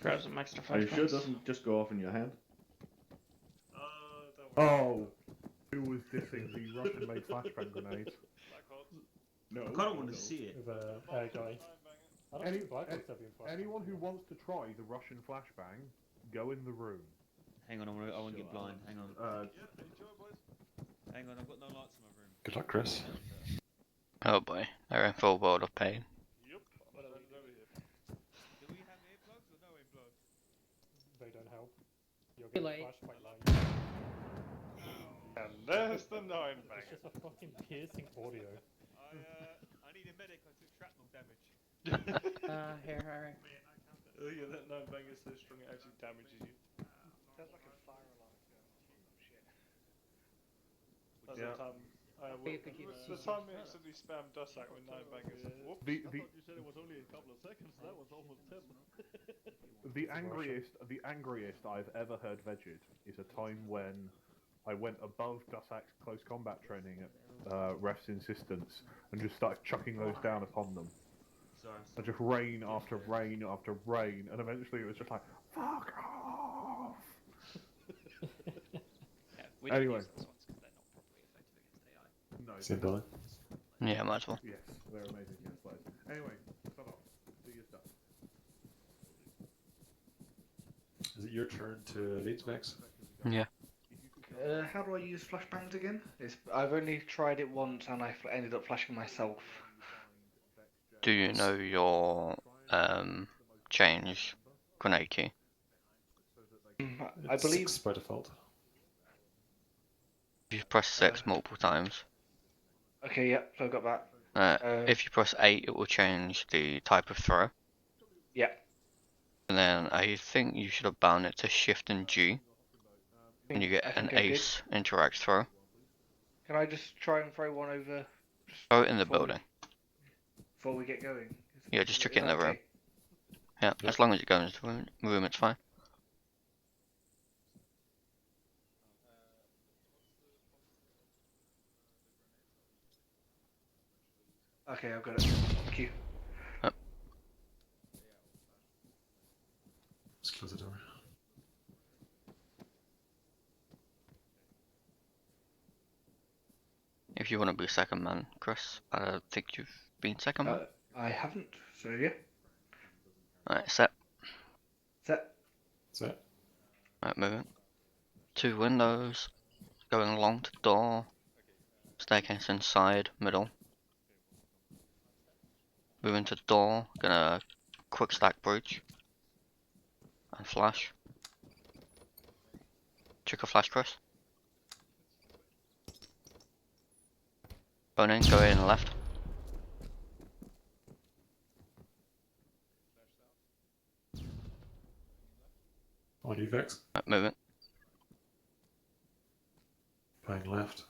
Grab some extra flashbangs. Are you sure it doesn't just go off in your hand? Oh, who was dissing the Russian-made flashbang grenade? No. I kind of want to see it. With a air guy. I don't think Black Ops have been flashbang. Anyone who wants to try the Russian flashbang, go in the room. Hang on, I want to get blind. Hang on. Hang on, I've got no lights in my room. Good luck, Chris. Oh boy, they're in full world of pain. Do we have earplugs or no earplugs? help. You're Too getting late. flashed by light. And there's the 9 It's banger. just a fucking piercing audio. I need a medic. I took shrapnel damage. Here, alright. Oh yeah, that 9 banger is so strong it actually damages you. Sounds like a fire alarm going off. Oh shit. That's Yeah. the time You could use the time we accidentally spammed Dussac with 9 bangers. Whoops. The I thought you said it was only a couple of seconds. That was almost 10. the angriest I've ever heard Vegid is a time when I went above Dussak's close combat training at ref's insistence and just started chucking those down upon them. Sorry. And just rain after rain after rain, and eventually it was just like, fuck off! Yeah, we Anyway. don't use those ones because they're not properly effective against AI. No. Same building. Yeah, might as well. Yes, they're amazing against players. Anyway, shut up. Do your stuff. Is it your turn to lead, Vex? Yeah. How do I use flashbangs again? I've only tried it once and I ended up flashing myself. Do you know your change grenade key? I believe 6 by default. If you press 6 multiple times, Okay, yep, so I've got that. if you press 8, it will change the type of throw. Yep. And then I think you should have bound it to Shift and G, and you get an ace interact throw. Can I just try and throw one over? Throw it in the building. Before we get going? Yeah, just chuck it in that the room. okay? Yeah, as long as it goes into the room, it's fine. Okay, I've got it. Thank you. Let's close the door. If you want to be second man, Chris, I don't think you've been second man. I haven't, so yeah. Alright, set. Set. Set. Alright, moving. 2 windows, going along to door, staircase inside, middle. Moving to door, gonna quick stack breach. And flash. Check a flash, Chris. Going in, go in left. On you, Vex. Moving. Playing left.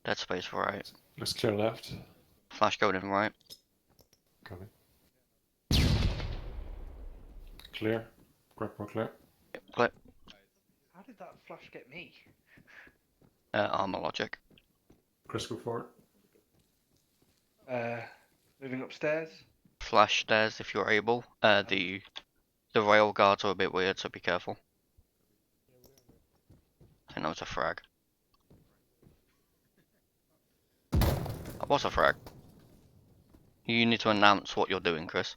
Dead space right. Let's clear left. Flash going in right. Coming. Clear. Grab more clear. Clip. How did that flash get me? Armor logic. Chris, go forward. Moving upstairs. Flash stairs if you're able. The rail guards are a bit weird, so be careful. I think that was a frag. That was a frag. You need to announce what you're doing, Chris.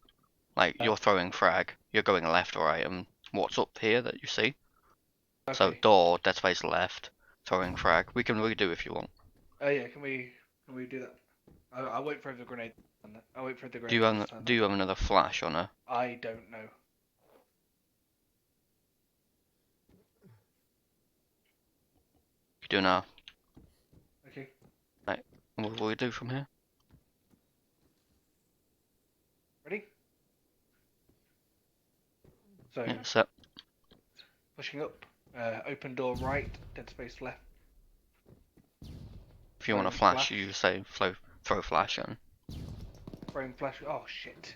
Like, you're throwing frag, you're going left or right, and what's up here that you see? Okay. So, door, dead space left, throwing frag. We can redo if you want. Oh yeah, can we do that? I'll wait for the grenade. I'll wait for the grenade. Do you have another flash on her? I don't know. You do now. Okay. Right, what will we do from here? Ready? So, Yeah, set. pushing up. Open door right, dead space left. If you want to Throwing flash, you say throw flash and Throwing flash. Oh shit.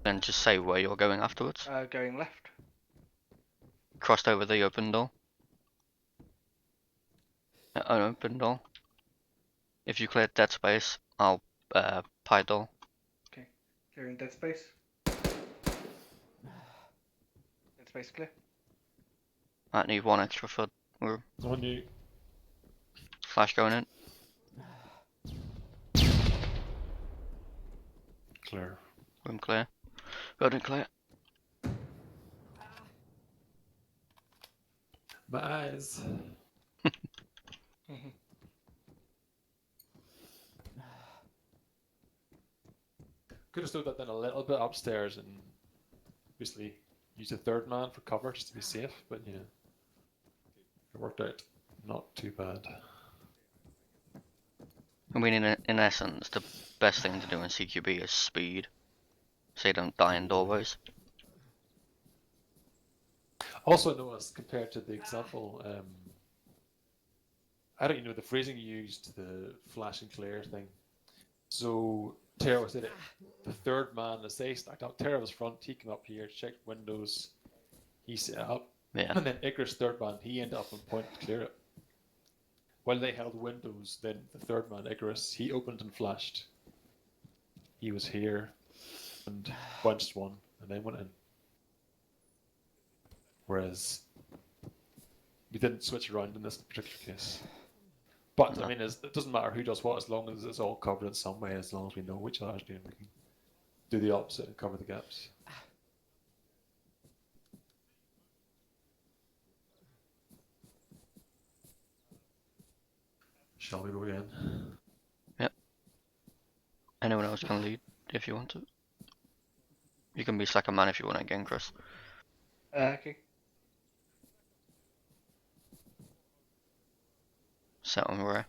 then just say where you're going afterwards. Going left. Crossed over the open door. An open door. If you clear dead space, I'll pie door. Okay. Clearing dead space. Dead space clear. Might need 1 extra for room. On you. Flash going in. Clear. Room clear. Building clear. My eyes. Could have stood that then a little bit upstairs and obviously use a third man for cover just to be safe, but yeah, it worked out not too bad. I mean, in essence, the best thing to do in CQB is speed, so you don't die in doorways. Also noticed, compared to the example, I don't know the phrasing you used, the flash and clear thing. So Terra did it. The third man, as they stacked up, Terra was front, he came up here, checked windows, he set up. Yeah. And then Icarus, third man, he ended up on point to clear it. While they held windows, then the third man, Icarus, he opened and flashed. He was here and bunched one and then went in. Whereas we didn't switch around in this particular case. But I mean, it doesn't matter who does what as long as it's all covered in some way, as long as we know which other's doing, we can do the opposite and cover the gaps. Shall we go again? Yep. Anyone else can lead if you want to. You can be second man if you want again, Chris. Okay. Set on Ray.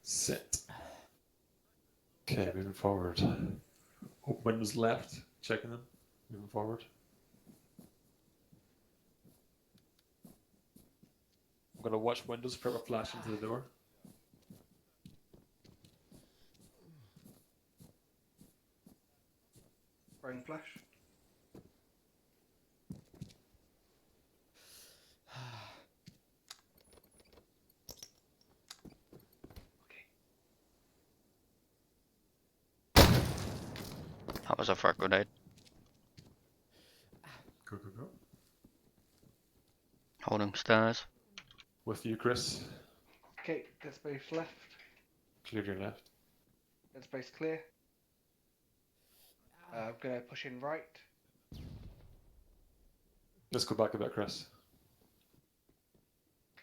Set. Okay, moving forward. Windows left, checking them. Moving forward. I'm going to watch windows, prep a flash into the door. Brain flash. That was a frag grenade. Go, go, go. Holding stairs. With you, Chris. Okay, dead space left. Clear your left. Dead space clear. I'm gonna push in right. Let's go back a bit, Chris.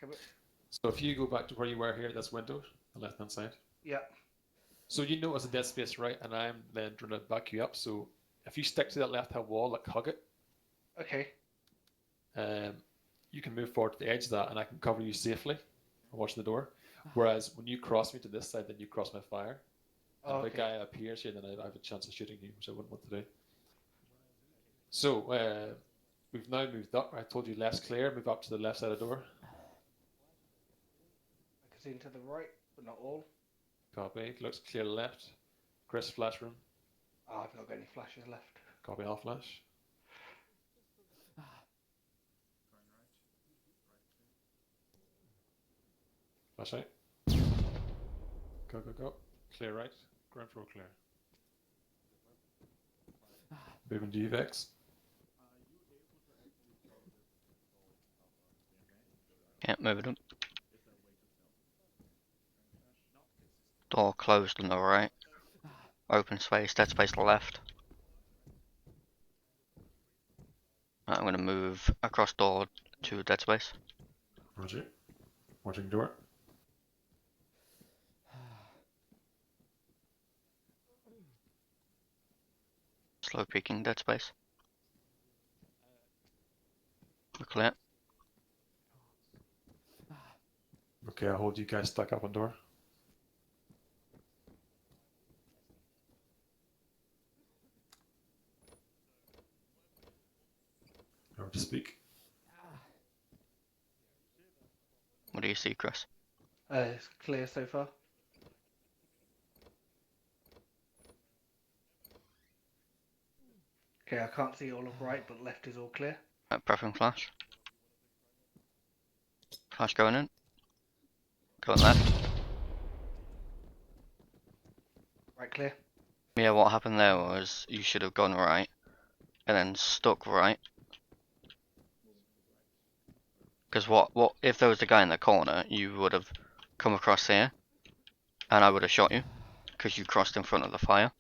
Okay, So if you go back to where you were here, that's windows, the left hand side. yeah. So you notice a dead space right, and I'm then trying to back you up. So if you stick to that left hand wall, like hug it, Okay. you can move forward to the edge of that, and I can cover you safely and watch the door. Whereas when you cross me to this side, then you cross my fire. And if a guy appears here, then I have a chance of shooting you, which I wouldn't want to do. So we've now moved up. I told you left's clear. Move up to the left side of the door. I can see into the right, but not all. Copy. Looks clear left. Chris, flash room. Oh, I've not got any flashes left. Copy, I'll flash. Flash out. Go, go, go. Clear right. Ground floor clear. Moving to UVX. Yeah, moving up. Door closed on the right. Open space, dead space left. Right, I'm going to move across door to dead space. Roger. Watching door. Slow peeking dead space. We're clear. Okay, I'll hold you guys stuck up on door. Over to speak. What do you see, Chris? It's clear so far. Okay, I can't see all of right, but left is all clear. Right, prepping flash. Flash going in. Going left. Right, clear. Yeah, what happened there was you should have gone right and then stuck right. Because what if there was a guy in the corner, you would have come across here and I would have shot you because you crossed in front of the fire.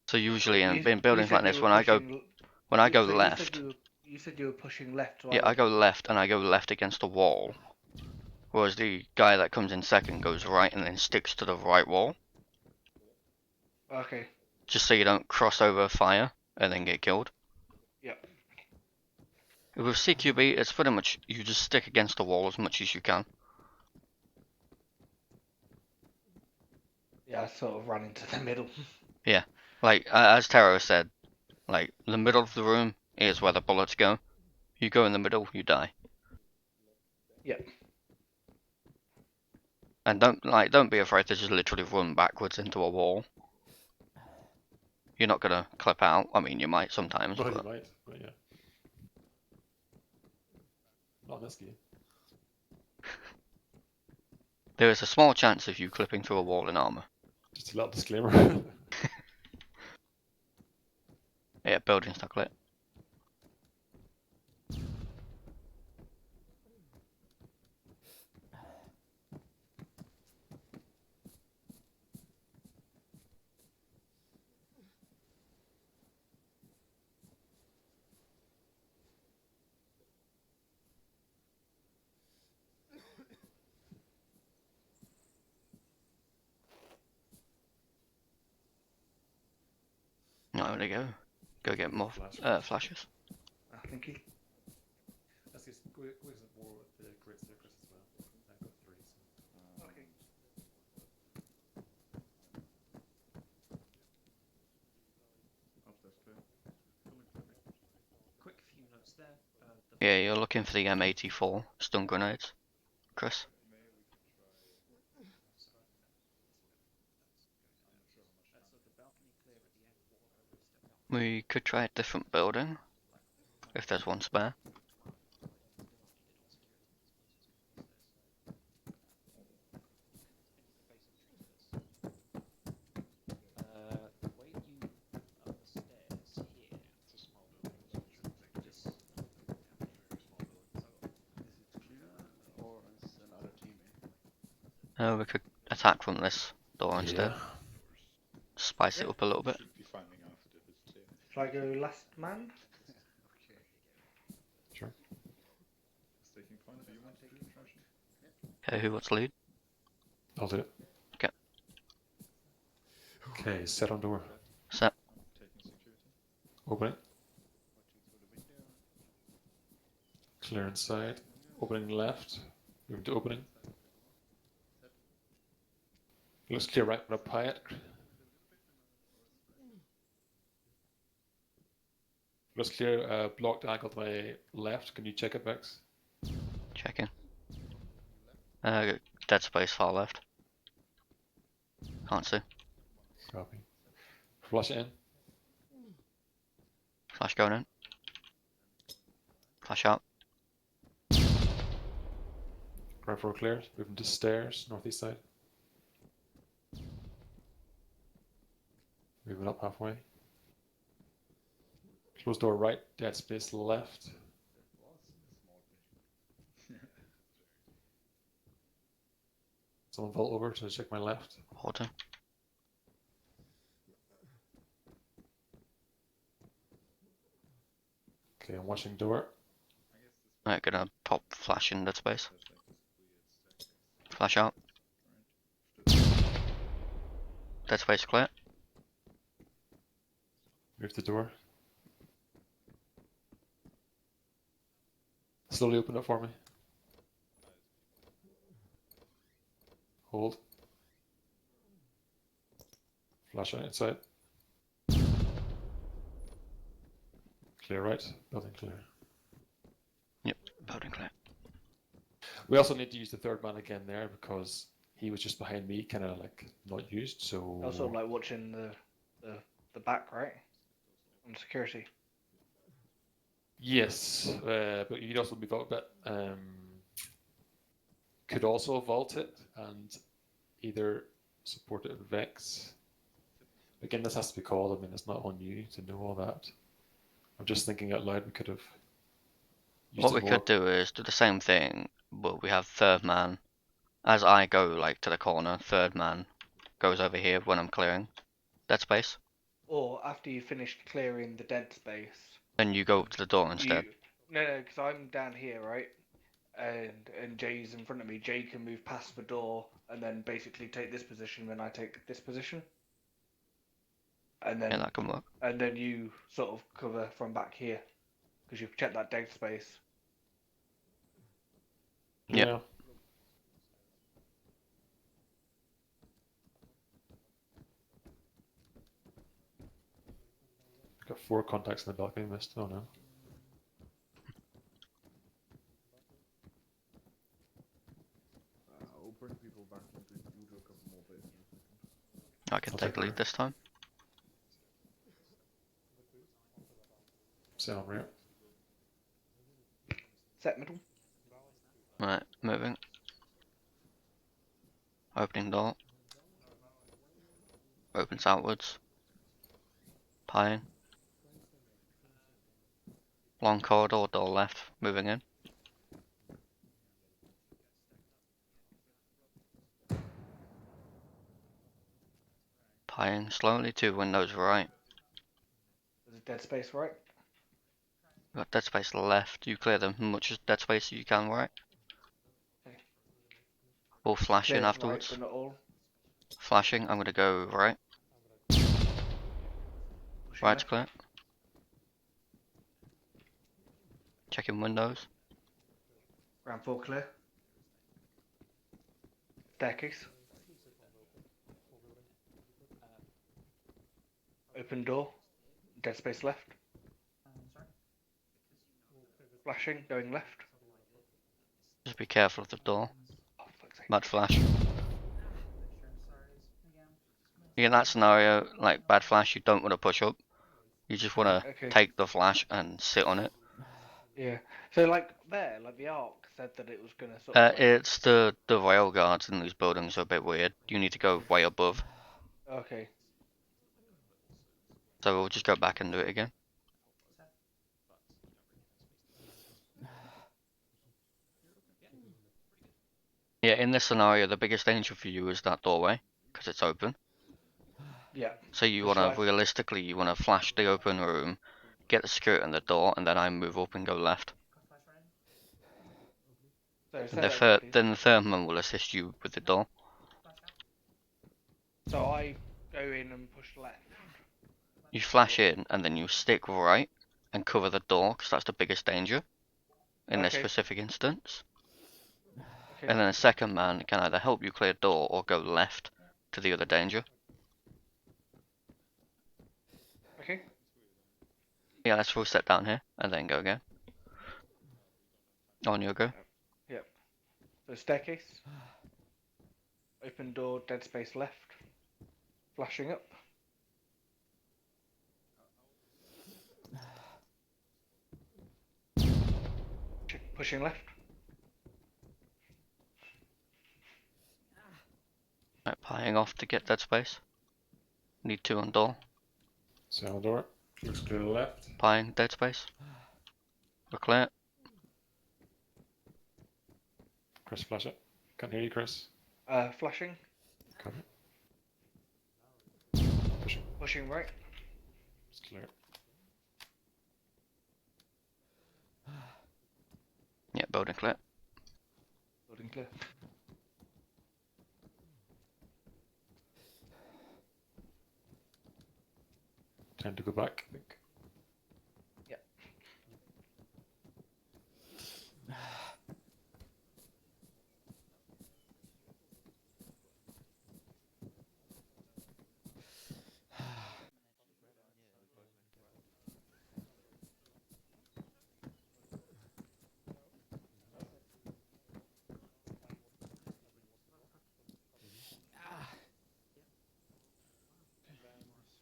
So usually in buildings like this, when I go left, You said you were pushing left, right? yeah, I go left and I go left against the wall. Whereas the guy that comes in second goes right and then sticks to the right wall. Okay. Just so you don't cross over fire and then get killed. Yep. With CQB, it's pretty much you just stick against the wall as much as you can. Yeah, I sort of run into the middle. Yeah, like as Taro said, like the middle of the room is where the bullets go. You go in the middle, you die. Yep. And don't be afraid to just literally run backwards into a wall. You're not gonna clip out. I mean, you might sometimes, Well, but you might, but yeah. Not in this game. there is a small chance of you clipping through a wall in armor. Just a little disclaimer. Yeah, building's not lit. No, there you go. Go get more flashes. Thank you. Let's just go some more with the great circus as well. I've got 3. So. Okay. Quick few notes there. Yeah, you're looking for the M84 stun grenades, Chris. We could try a different building, if there's one spare. The way you up the stairs here. It's a small building. Just Or is another team We could attack from this door instead. Yeah. Spice it up a little bit. Shall I go last man? Sure. Okay, who wants to lead? I'll do it. Okay. Okay, set on door. Set. Open it. Clear inside. Opening left. Move to opening. Looks clear right, but up high it. Looks clear, blocked angle to my left. Can you check it, Vex? Checking. Dead space far left. Can't see. Copy. Flush it in. Flash going in. Flash out. Ground floor cleared. Moving to stairs, northeast side. Moving up halfway. Closed door right, dead space left. Someone vault over to check my left. Holding. Okay, I'm watching door. Right, gonna pop flash in dead space. Flash out. Dead space clear. Move the door. Slowly open it for me. Hold. Flash out inside. Clear right. Building clear. Yep, building clear. We also need to use the third man again there because he was just behind me, kind of like not used. So Also, like watching the back, right? On security. yes, but you'd also move out a bit. Could also vault it and either support it with Vex. Again, this has to be called. I mean, it's not on you to know all that. I'm just thinking out loud. We could have. What we could do is do the same thing, but we have third man. As I go like to the corner, third man goes over here when I'm clearing dead space. Or after you finished clearing the dead space. Then you go up to the door instead. No, because I'm down here, right? And Jay's in front of me. Jay can move past the door and then basically take this position when I take this position. and then Yeah, that can work. and then you sort of cover from back here because you've checked that dead space. Yeah. Yeah. Got 4 contacts in the balcony missed. Oh no. I'll bring people back into you do a couple more bits in a second. I can I'll take take lead her. this time. Set on rear. Set middle. Right, moving. Opening door. Opens outwards. Pieing. Long corridor, door left, moving in. Pieing slowly, 2 windows right. There's a dead space right. Got dead space left, you clear them as much as dead space you can right. Okay. We'll flash in Clears right, afterwards. but not all. Flashing, I'm gonna go right. Pushing Right's left. clear. Checking windows. Ground floor clear. Staircase. Open door. Dead space left. Flashing, going left. Just be careful of the door. Oh, fuck's sake. Bad flash. In that scenario, like bad flash, you don't want to push up. You just want to Okay. take the flash and sit on it. Yeah. So like there, like the arc said that it was gonna sort of. Like... It's the rail guards in these buildings are a bit weird. You need to go way above. Okay. So we'll just go back and do it again. Yeah, in this scenario, the biggest danger for you is that doorway, because it's open. Yeah. So you Push want to, left. realistically, you want to flash the open room, get the security on the door, and then I move up and go left. So say The that again, please. then the third man will assist you with the door. So I go in and push left. You flash in, and then you stick right and cover the door, because that's the biggest danger in this Okay. specific instance. Okay. And then the second man can either help you clear door or go left to the other danger. Okay. Yeah, let's full step down here, and then go again. On your go. Yep. So staircase. Open door, dead space left. Flashing up. Pushing left. Right, pieing off to get dead space. Need 2 on door. Cell door. Looks clear to the left. Pieing dead space. We're clear. Chris, flash it. Can't hear you, Chris. Flashing. Copy. Pushing. Pushing right. It's clear. Yeah, building clear. Building clear. Time to go back, I think. Yep.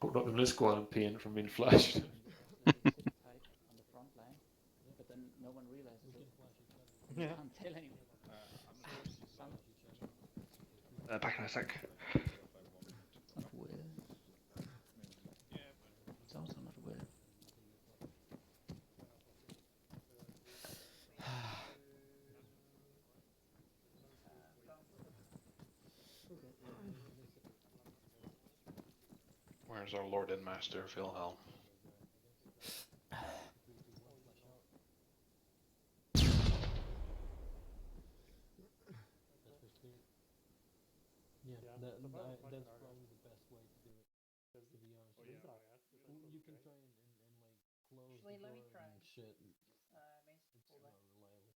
Hope not the blue squad and pain from being flashed. on the front line, but then no one realizes it. You can't tell anyone. Back in a sec. It's not weird. It's also not weird. Where's our Lord and Master Wilhelm? Yeah, that's probably the best way to do it. Because the VR reason I asked is I You can try and like close Actually, the let me door try. and shit. Mason, It's hold on. not reliable.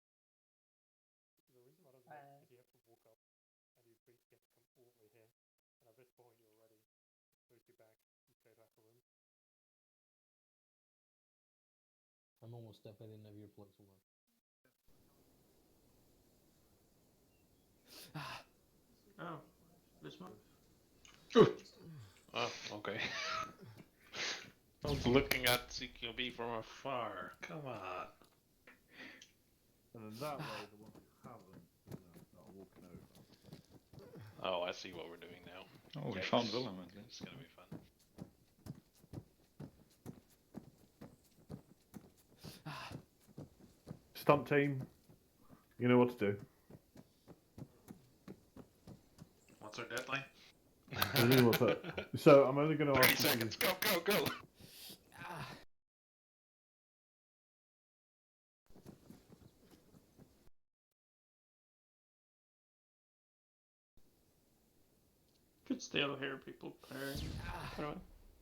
The reason why doesn't work is you have to walk up and you begin to come all the way here. And at this point you're ready. Move you back, you clear back a room. I'm almost up. I didn't have your plugs work. Oh, this one? Oh, okay. I was looking at CQB from afar. Come on. And then that way, the ones who haven't start walking over. Oh, I see what we're doing now. Oh, we Yikes. found Willem at least. It's gonna be fun. Stunt team, you know what to do. What's our deadline? So I'm only going to 30 ask you seconds. Go. Could still hear people pairing. Anyway.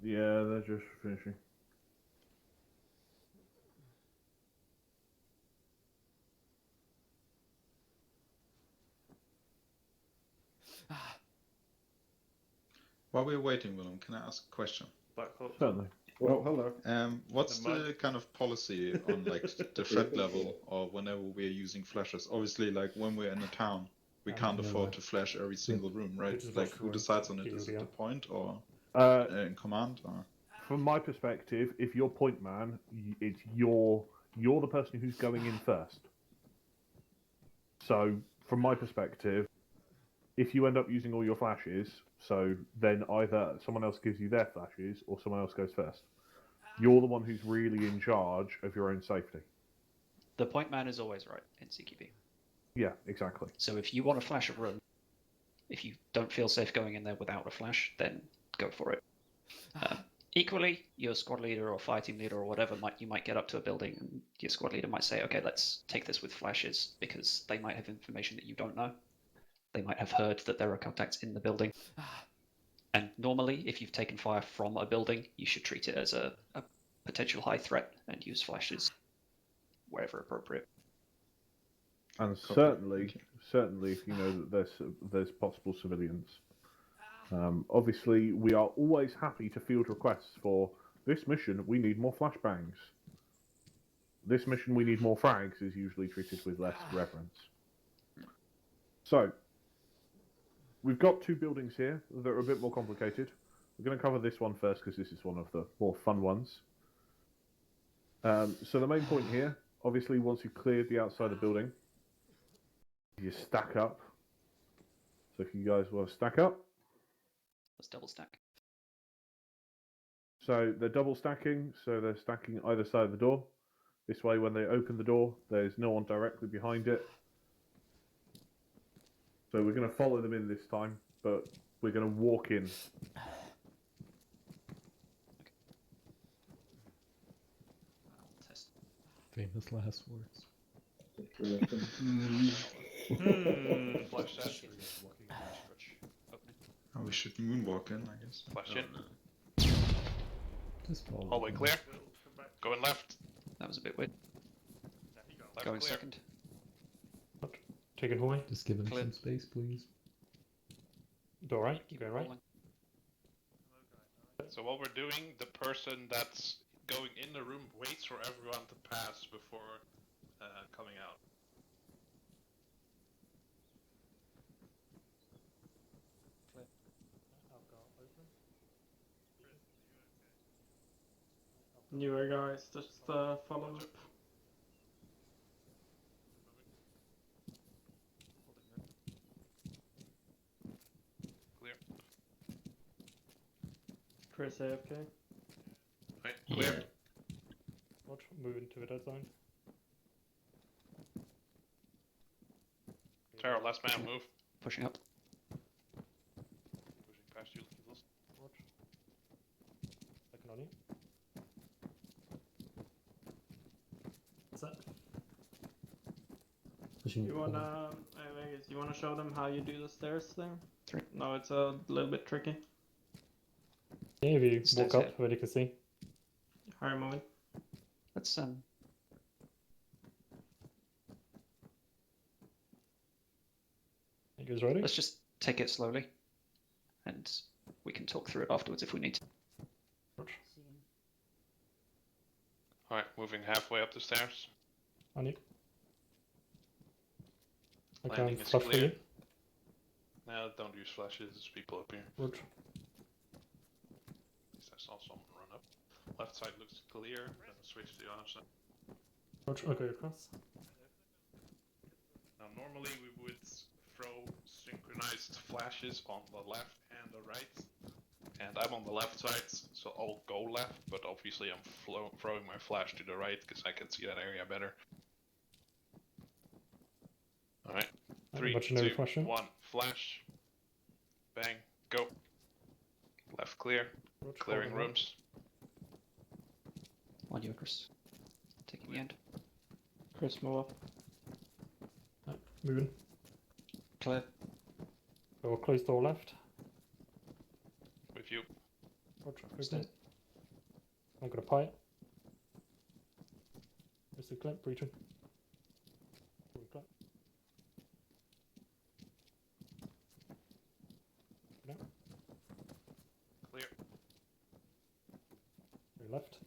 Yeah, they're just finishing. While we're waiting, Willem, can I ask a question? Certainly. Well, hello. What's the kind of policy on like the threat level, or whenever we're using flashes? Obviously, like when we're in a town, we can't afford to flash every single room, right? Like who decides on it? Is it the point or in command? Or? From my perspective, if you're point man, it's you're the person who's going in first. So from my perspective, if you end up using all your flashes, so then either someone else gives you their flashes or someone else goes first. You're the one who's really in charge of your own safety. The point man is always right in CQB. Yeah, exactly. So if you want to flash a room, if you don't feel safe going in there without a flash, then go for it. Equally, your squad leader or fire team leader or whatever, you might get up to a building and your squad leader might say, okay, let's take this with flashes, because they might have information that you don't know. They might have heard that there are contacts in the building. And normally, if you've taken fire from a building, you should treat it as a potential high threat and use flashes wherever appropriate. And certainly, if you know that there's possible civilians. Obviously, we are always happy to field requests for this mission. We need more flashbangs. This mission, we need more frags, is usually treated with less reverence. So, we've got two buildings here that are a bit more complicated. We're going to cover this one first because this is one of the more fun ones. So the main point here, obviously, once you've cleared the outside of the building, you stack up. So if you guys want to stack up. Let's double stack. So they're double stacking, so they're stacking either side of the door. This way, when they open the door, there's no one directly behind it. So we're going to follow them in this time, but we're going to walk in. Test. Famous last words. Flash that. Oh, we should moonwalk in, I guess. Flash in. Just follow Hallway them. clear. Going left. That was a bit weird. Left Going clear. second. Taking hallway. Just give him Clear. some space, please. Door right. Keep Going it right. rolling. So while we're doing, the person that's going in the room waits for everyone to pass before coming out. Clear. I'll go open. Newer guys, just follow up. Holding good. Clear. Chris AFK. Right, clear. Watch, move into the dead zone. Taro, last man, move. Pushing up. Pushing past you, Keyless. Watch. Second on you. What's that? Pushing You wanna, Vegas, you wanna show them how you do the stairs there? Three. No, it's a little bit tricky. Yeah, if you Stairs walk here. up, where you can see. Higher moment. Let's You guys ready? let's just take it slowly, and we can talk through it afterwards if we need to. Alright, moving halfway up the stairs. On you. I Landing can't is flush for clear. you. No, don't use flashes, there's people up here. Roger. At least I saw someone run up. Left side looks clear, then switch to the other side. Roger, okay, across. Now normally we would throw synchronized flashes on the left and the right. And I'm on the left side, so I'll go left, but obviously I'm throwing my flash to the right because I can see that area better. Alright, 3, 2, 1, flash. Bang, go. Left clear, Roger, clearing hold on. rooms. On you, Chris. Taking the end. Chris, move up. Moving. Clear. We'll close door left. With you. Roger, Stay. open. I'm gonna pie it. Where's the clip? Breaching. Clip. No. Clear. Very left.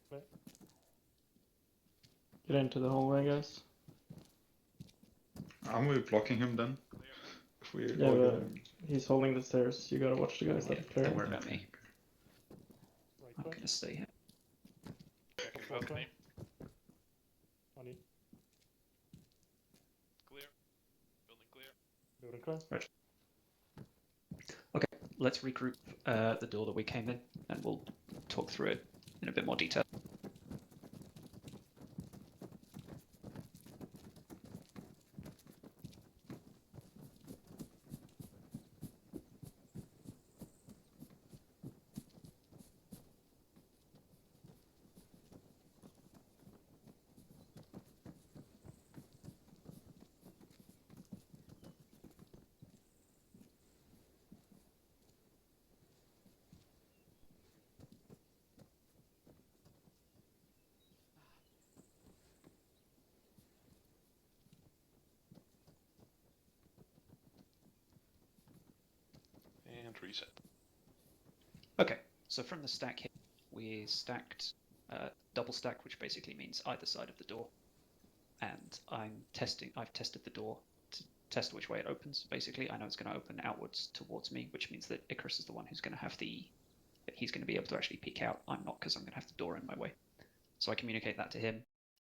Clear. Get into the hallway, guys. Are we blocking him then? If we Yeah, all but get him. he's holding the stairs. You gotta watch the guys that are clear. Don't worry about me. Right I'm click. gonna stay here. Checking balcony. On you. Clear. Building clear. Building clear. Right. Okay, let's regroup the door that we came in, and we'll talk through it in a bit more detail. And reset. Okay, so from the stack here, we stacked double stack, which basically means either side of the door. And I've tested the door to test which way it opens. Basically, I know it's going to open outwards towards me, which means that Icarus is the one who's going to have he's going to be able to actually peek out. I'm not, because I'm going to have the door in my way. So I communicate that to him.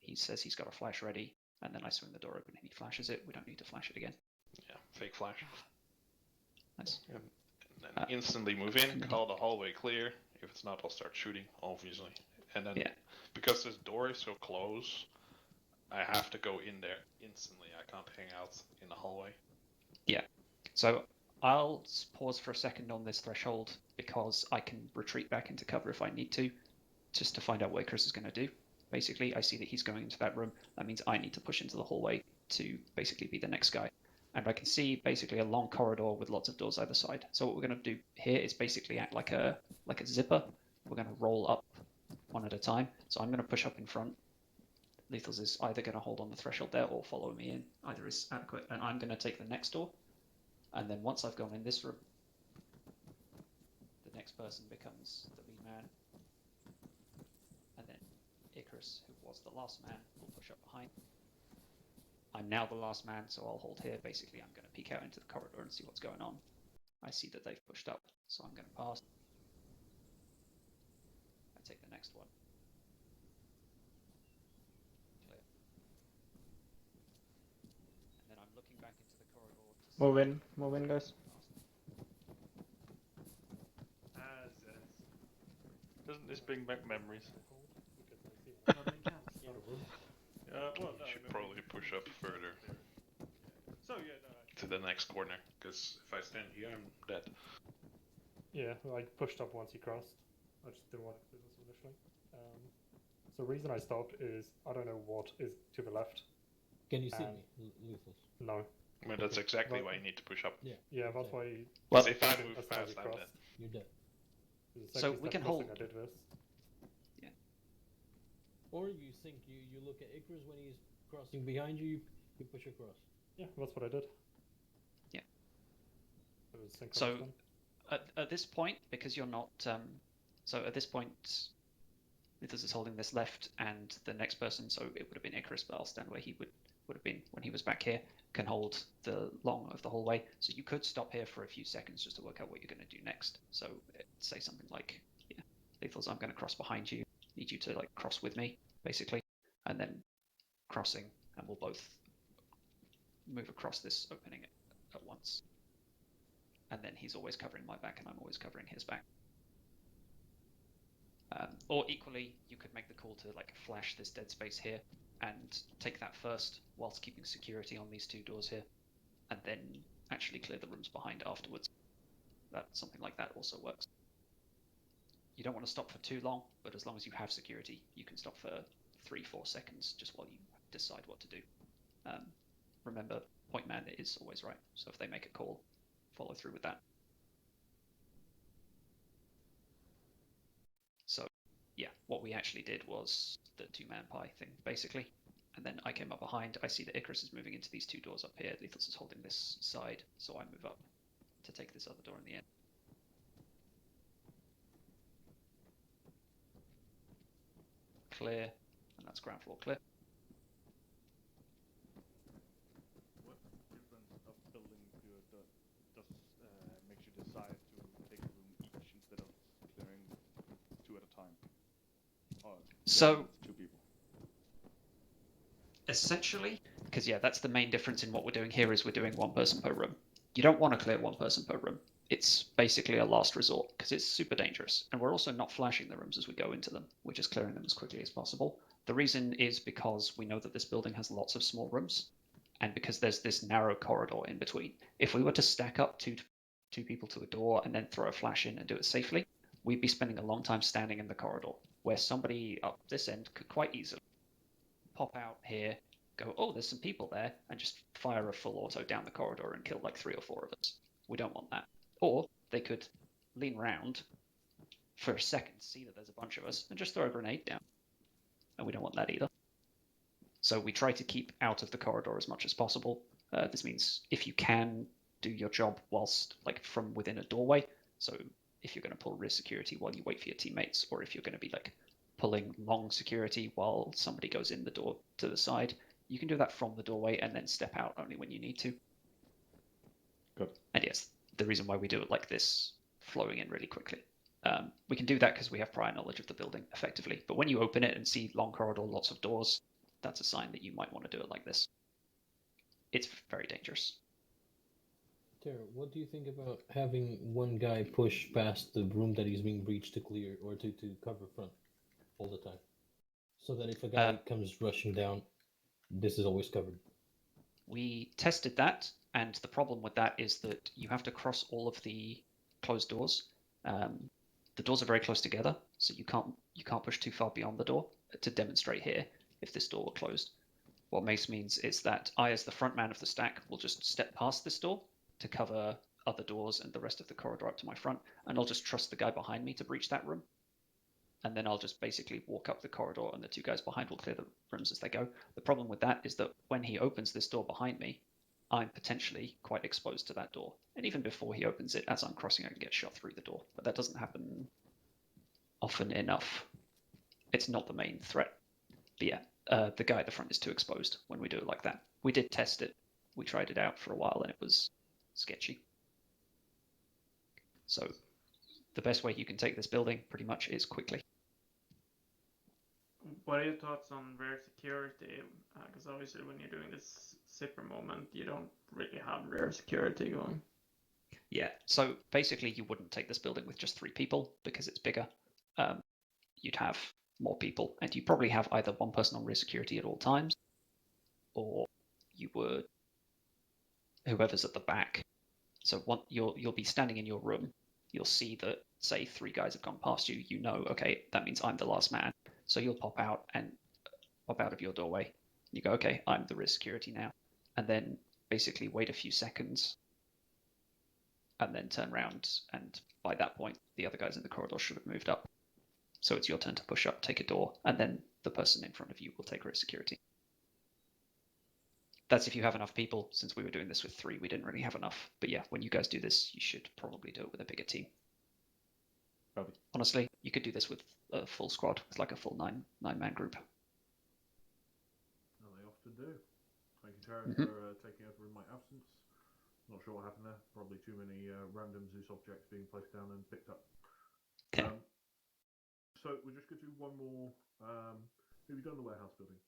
He says he's got a flash ready, and then I swing the door open and he flashes it. We don't need to flash it again. Yeah, fake flash. Nice. And then instantly move in, call the hallway clear. If it's not, I'll start shooting, obviously. And then, because this door is so close, I have to go in there instantly. I can't hang out in the hallway. Yeah. So I'll pause for a second on this threshold because I can retreat back into cover if I need to, just to find out what Chris is going to do. Basically, I see that he's going into that room. That means I need to push into the hallway to basically be the next guy. And I can see basically a long corridor with lots of doors either side. So what we're going to do here is basically act like a zipper. We're going to roll up one at a time. So I'm going to push up in front. Lethals is either going to hold on the threshold there or follow me in. Either is adequate. And I'm going to take the next door. And then once I've gone in this room, the next person becomes the lead man. And then Icarus, who was the last man, will push up behind. I'm now the last man, so I'll hold here. Basically, I'm going to peek out into the corridor and see what's going on. I see that they've pushed up, so I'm going to pass. I take the next one. Clear. And then I'm looking back into the corridor to Move in, guys. Doesn't this bring back memories? Well, you should probably push up further. So yeah, to the next corner, because if I stand here, I'm dead. Yeah, I pushed up once he crossed. I just didn't want to do this initially. So the reason I stopped is I don't know what is to the left. Can you see me, Lethal? No, I mean, that's exactly why you need to push up. Yeah. Yeah, that's why. Well, if I move that's how we fast, I'm crossed. dead. You're dead. So we can hold. I did this. Yeah. Or you think you look at Icarus when he's crossing behind you, you push across. Yeah, that's what I did. Yeah. It was synchronous So then. at this point, because you're not, so at this point, Mythos is holding this left, and the next person, so it would have been Icarus, but I'll stand where he would have been when he was back here, can hold the long of the hallway. So you could stop here for a few seconds just to work out what you're going to do next. So say something like, yeah, Lethals, I'm going to cross behind you. Need you to like cross with me, basically, and then crossing, and we'll both move across this opening at once. And then he's always covering my back, and I'm always covering his back. Or equally, you could make the call to like flash this dead space here and take that first whilst keeping security on these two doors here, and then actually clear the rooms behind afterwards. Something like that also works. You don't want to stop for too long, but as long as you have security, you can stop for 3-4 seconds just while you decide what to do. Remember, point man is always right, so if they make a call, follow through with that. So yeah, what we actually did was the two-man pie thing, basically. And then I came up behind. I see that Icarus is moving into these two doors up here. Lethals is holding this side, so I move up to take this other door in the end. Clear, and that's ground floor clear. What difference of building does makes you decide to take a room each instead of clearing two at a time? Or So two people. Essentially, because yeah, that's the main difference in what we're doing here is we're doing one person per room. You don't want to clear one person per room. It's basically a last resort because it's super dangerous. And we're also not flashing the rooms as we go into them. We're just clearing them as quickly as possible. The reason is because we know that this building has lots of small rooms and because there's this narrow corridor in between. If we were to stack up two people to a door and then throw a flash in and do it safely, we'd be spending a long time standing in the corridor where somebody up this end could quite easily pop out here, go, oh, there's some people there, and just fire a full auto down the corridor and kill like 3 or 4 of us. We don't want that. Or they could lean round for a second, see that there's a bunch of us, and just throw a grenade down. And we don't want that either. So we try to keep out of the corridor as much as possible. This means if you can, do your job whilst like from within a doorway. So if you're going to pull rear security while you wait for your teammates, or if you're going to be like pulling long security while somebody goes in the door to the side, you can do that from the doorway and then step out only when you need to. Good. And yes, the reason why we do it like this, flowing in really quickly. We can do that because we have prior knowledge of the building effectively. But when you open it and see long corridor, lots of doors, that's a sign that you might want to do it like this. It's very dangerous. Tara, what do you think about having one guy push past the room that he's being breached to clear or to cover front all the time? So that if a guy comes rushing down, this is always covered. We tested that, and the problem with that is that you have to cross all of the closed doors. The doors are very close together, so you can't push too far beyond the door to demonstrate here if this door were closed. What Mace means is that I, as the front man of the stack, will just step past this door to cover other doors and the rest of the corridor up to my front, and I'll just trust the guy behind me to breach that room. And then I'll just basically walk up the corridor and the 2 guys behind will clear the rooms as they go. The problem with that is that when he opens this door behind me, I'm potentially quite exposed to that door. And even before he opens it, as I'm crossing, I can get shot through the door. But that doesn't happen often enough. It's not the main threat. But yeah, the guy at the front is too exposed when we do it like that. We did test it. We tried it out for a while and it was sketchy. So the best way you can take this building pretty much is quickly. What are your thoughts on rear security? Because obviously when you're doing this zipper moment, you don't really have rear security going. Yeah, so basically you wouldn't take this building with just 3 people because it's bigger. You'd have more people, and you probably have either one person on rear security at all times, or you would whoever's at the back. So you'll be standing in your room. You'll see that, say, 3 guys have gone past you. You know, okay, that means I'm the last man. So you'll pop out of your doorway. You go, okay, I'm the rear security now. And then basically wait a few seconds and then turn around, and by that point the other guys in the corridor should have moved up. So it's your turn to push up, take a door, and then the person in front of you will take rear security. That's if you have enough people. Since we were doing this with 3, we didn't really have enough. But yeah, when you guys do this, you should probably do it with a bigger team. Probably. Honestly, you could do this with a full squad. It's like a full nine-man group. And they often do. Thank you, Tara, for taking over in my absence. Not sure what happened there. Probably too many random Zeus objects being placed down and picked up. Okay. So we're just going to do one more. Have you done the warehouse building?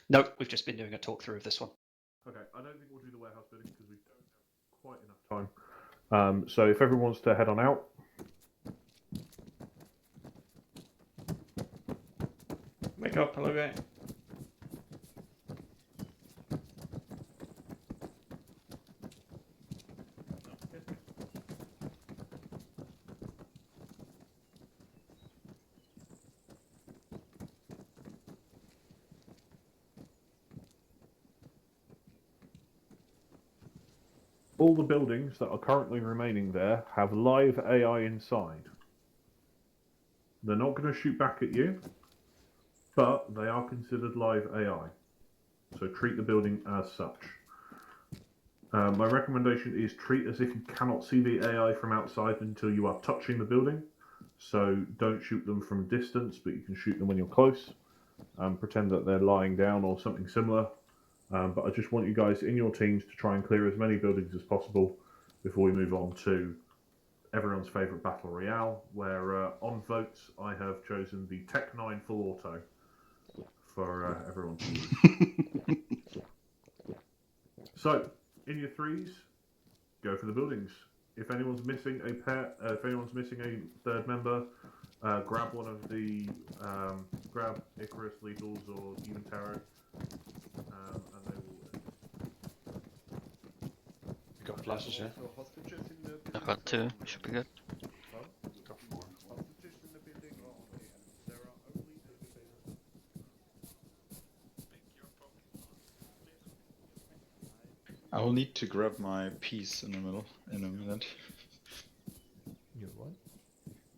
No, we've just been doing a talk through of this one. Okay, I don't think we'll do the warehouse building because we don't have quite enough time. So if everyone wants to head on out. Wake up, hello guy. All the buildings that are currently remaining there have live AI inside. They're not going to shoot back at you, but they are considered live AI. So treat the building as such. My recommendation is treat as if you cannot see the AI from outside until you are touching the building. So don't shoot them from distance, but you can shoot them when you're close. Pretend that they're lying down or something similar. But I just want you guys in your teams to try and clear as many buildings as possible before we move on to everyone's favourite Battle Royale, where on votes I have chosen the Tech 9 Full Auto for everyone to use. So, in your 3s, go for the buildings. If anyone's missing a pair, if anyone's missing a third member, grab one of the, grab Icarus, Lethals, or even Tarot. And they will. You got flashes, yeah? I've got 2, should be good. Got 4. I will need to grab my piece in a minute. You what?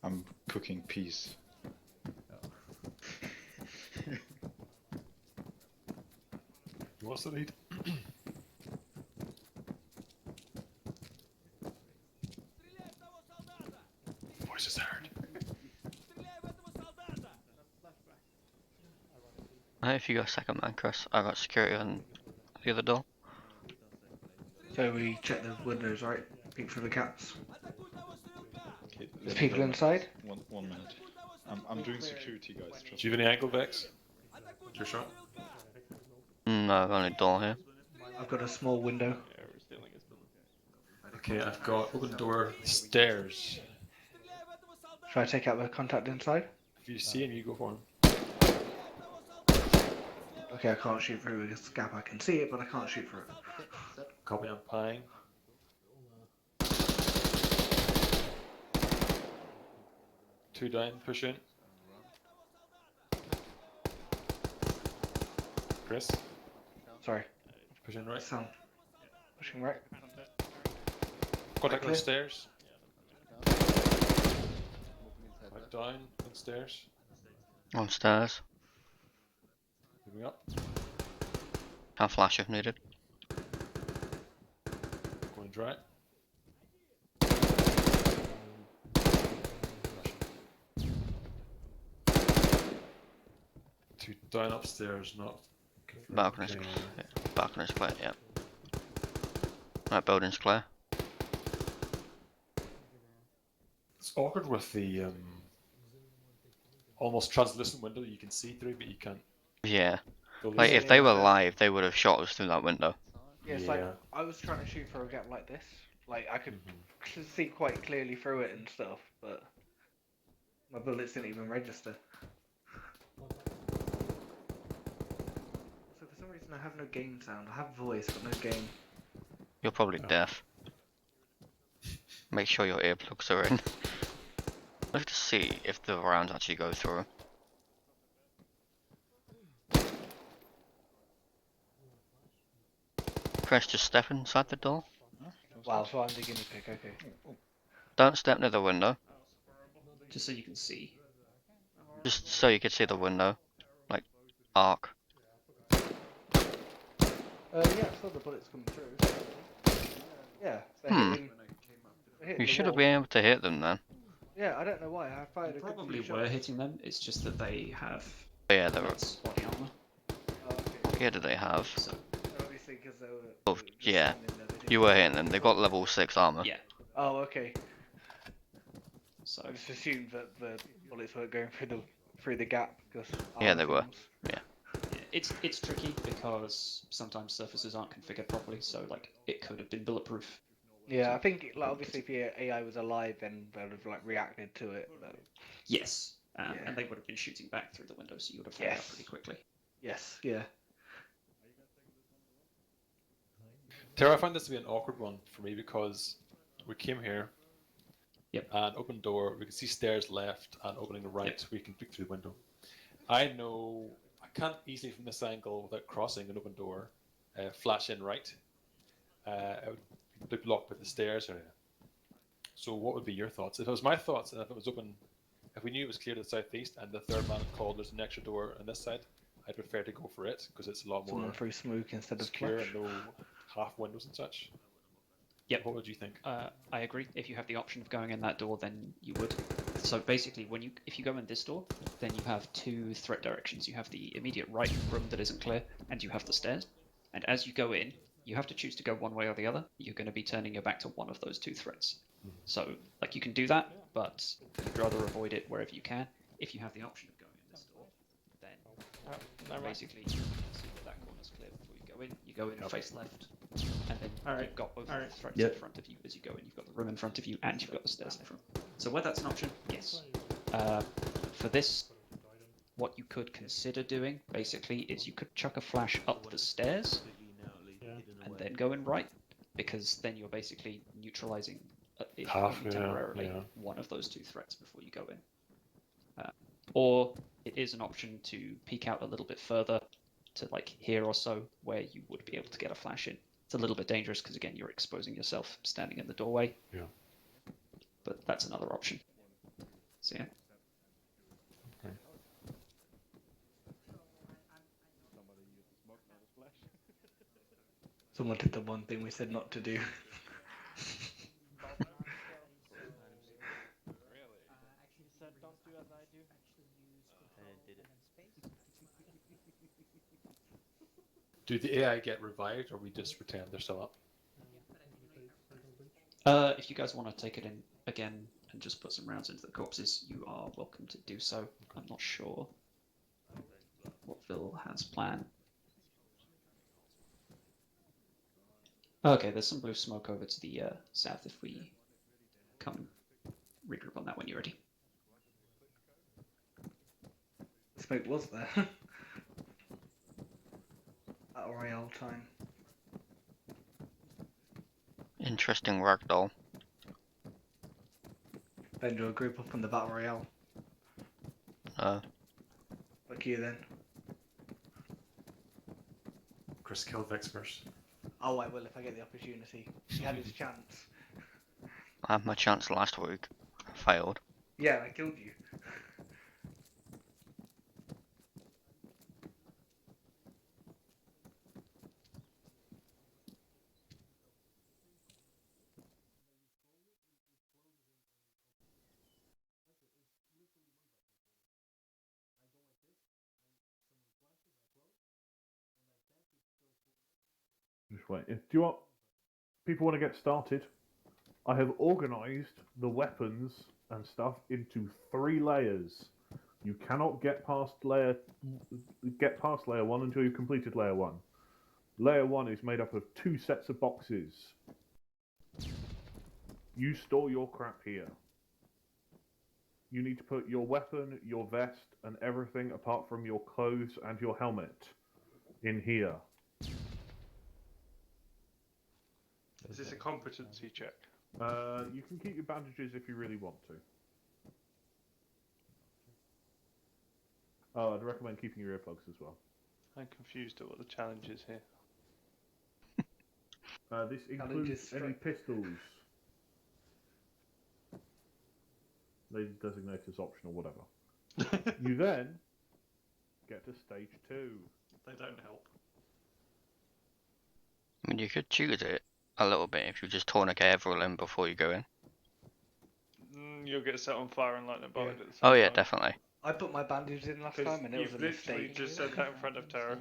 I'm cooking peas. What's the lead? Voices heard. If you got second man, Chris, I got security on the other door. So we check the windows, right? Peek through the caps. Okay, There's people inside? One minute. I'm doing security, guys. Do you have any angle Vex? Your shot? No, I've only door here. I've got a small window. Okay, I've got open door, stairs. Should I take out the contact inside? If you see him, you go for him. Okay, I can't shoot through this gap. I can see it, but I can't shoot through it. Copy on pieing. Two down, push in. Chris? Sorry. Push in right. Sam. Pushing right. Contact Clear. on stairs. Right down on stairs. On stairs. Moving up. Can flash if needed. Going dry. Two down upstairs, not. Balcony's clear. Yeah. Balcony's clear, yeah. Right, building's clear. It's awkward with the almost translucent window that you can see through, but you can't. Yeah. Buildings Like, are if they were there. live, they would have shot us through that window. Yeah, it's like I was trying to shoot through a gap like this. Like I could see quite clearly through it and stuff, but my bullets didn't even register. So for some reason I have no game sound. I have voice but no game. You're probably deaf. Make sure your earplugs are in. Let's just see if the rounds actually go through. Chris, just step inside the door. Wow, so I'm the guinea pig, okay. Don't step near the window. Just so you can see. Just so you can see the window. Like, arc. Yeah, I saw the bullets come through. Yeah, they're hitting. They're hitting You the should have wall. been able to hit them then. Yeah, I don't know why. I fired a good Probably few were shots. hitting them. It's just that they have. Oh, yeah, they were. less body armor. Oh, okay. What gear do they have? So. Obviously, because they were. Oh, yeah. You were hitting them. They've got level 6 armor. Yeah. Oh, okay. So I just assumed that the bullets weren't going through the gap because. Yeah, they were. Yeah. It's tricky because sometimes surfaces aren't configured properly, so like it could have been bulletproof. Yeah, I think like obviously if your AI was alive, then they would have like reacted to it. But... Yes, and they would have been shooting back through the window, so you would have found out pretty quickly. Yes. Yeah. Tara, I find this to be an awkward one for me because we came here. Yep. And open door, we can see stairs left, and opening the right, we can peek through the window. I know I can't easily from this angle without crossing an open door, flash in right. It would be blocked by the stairs area. So what would be your thoughts? If it was my thoughts, and if it was open, if we knew it was clear to the southeast, and the third man called there's an extra door on this side, I'd prefer to go for it because it's a lot more Someone through smoke instead of secure flash. and no half windows and such. Yep. What would you think? I agree. If you have the option of going in that door, then you would. So basically, if you go in this door, then you have two threat directions. You have the immediate right room that isn't clear, and you have the stairs. And as you go in, you have to choose to go one way or the other. You're going to be turning your back to one of those two threats. So, like, you can do that, but you'd rather avoid it wherever you can. If you have the option of going in this door, then basically you see that corner's clear before you go in. You go in face left, and then you've got both of the threats in front of you as you go in. You've got the room in front of you, and you've got the stairs in front. So where that's an option, yes. For this, what you could consider doing, basically, is you could chuck a flash up the stairs, and then go in right, because then you're basically neutralizing, if only temporarily, one of those two threats before you go in. Or it is an option to peek out a little bit further to like here or so, where you would be able to get a flash in. It's a little bit dangerous because again, you're exposing yourself standing in the doorway. Yeah. But that's another option. So yeah. Okay. Someone did the one thing we said not to do. Do the AI get revived, or we just pretend they're still up? If you guys want to take it in again and just put some rounds into the corpses, you are welcome to do so. I'm not sure what Phil has planned. Okay, there's some blue smoke over to the south if we come regroup on that when you're ready. Smoke was there. At Royale time. Interesting ragdoll. Ben, do a group up on the Battle Royale. Like you then. Chris killed Vex first. Oh, I will if I get the opportunity. He had his chance. I had my chance last week. I failed. Yeah, I killed you. Just wait. Do you want people want to get started? I have organised the weapons and stuff into 3 layers. You cannot get past layer 1 until you've completed layer 1. Layer 1 is made up of 2 sets of boxes. You store your crap here. You need to put your weapon, your vest, and everything apart from your clothes and your helmet in here. Is this a competency check? You can keep your bandages if you really want to. Oh, I'd recommend keeping your earplugs as well. I'm confused at what the challenge is here. This Challenges includes any strike. pistols. They designate as optional, whatever. You then get to stage 2. They don't help. I mean, you could choose it a little bit if you just tourniquet everyone before you go in. You'll get set on fire and lightning bolted at the same Oh yeah, time. definitely. I put my bandages in last 'Cause time and it was you've a literally mistake. just said that in front of Tara.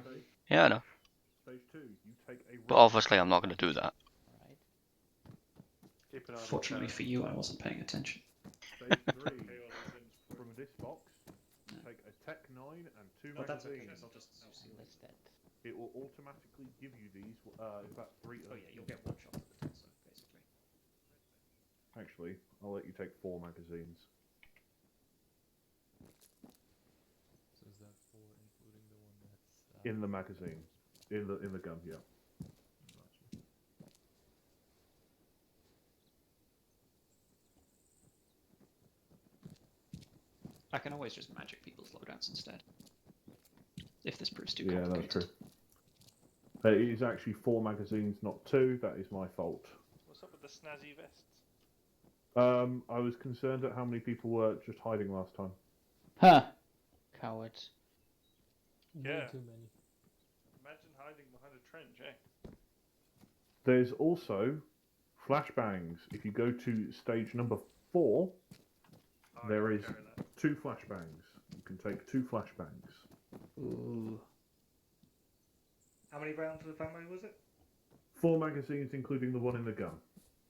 Yeah, I know. Stage 2, you take a But obviously I'm not going to do that. Keep an eye on Fortunately Tara. for you, I wasn't paying attention. Stage 3, from this box, you take a Tech 9 and 2 Oh, that's okay. magazines. I'll just see That's that. It will automatically give you these, in fact, 3 Oh yeah, you'll get one shot at the torso, basically. Actually, I'll let you take 4 magazines. So is that 4 including the one that's... In the magazine. In the gun, yeah. I can always just magic people's loadouts instead. If this proves too Yeah, complicated. that's true. It is actually 4 magazines, not 2. That is my fault. What's up with the snazzy vests? I was concerned at how many people were just hiding last time. Huh. Cowards. Yeah. Way too many. Imagine hiding behind a trench, eh? There's also flashbangs. If you go to stage number 4, there is 2 flashbangs. You can take 2 flashbangs. Ooh. How many rounds of ammo was it? 4 magazines, including the one in the gun.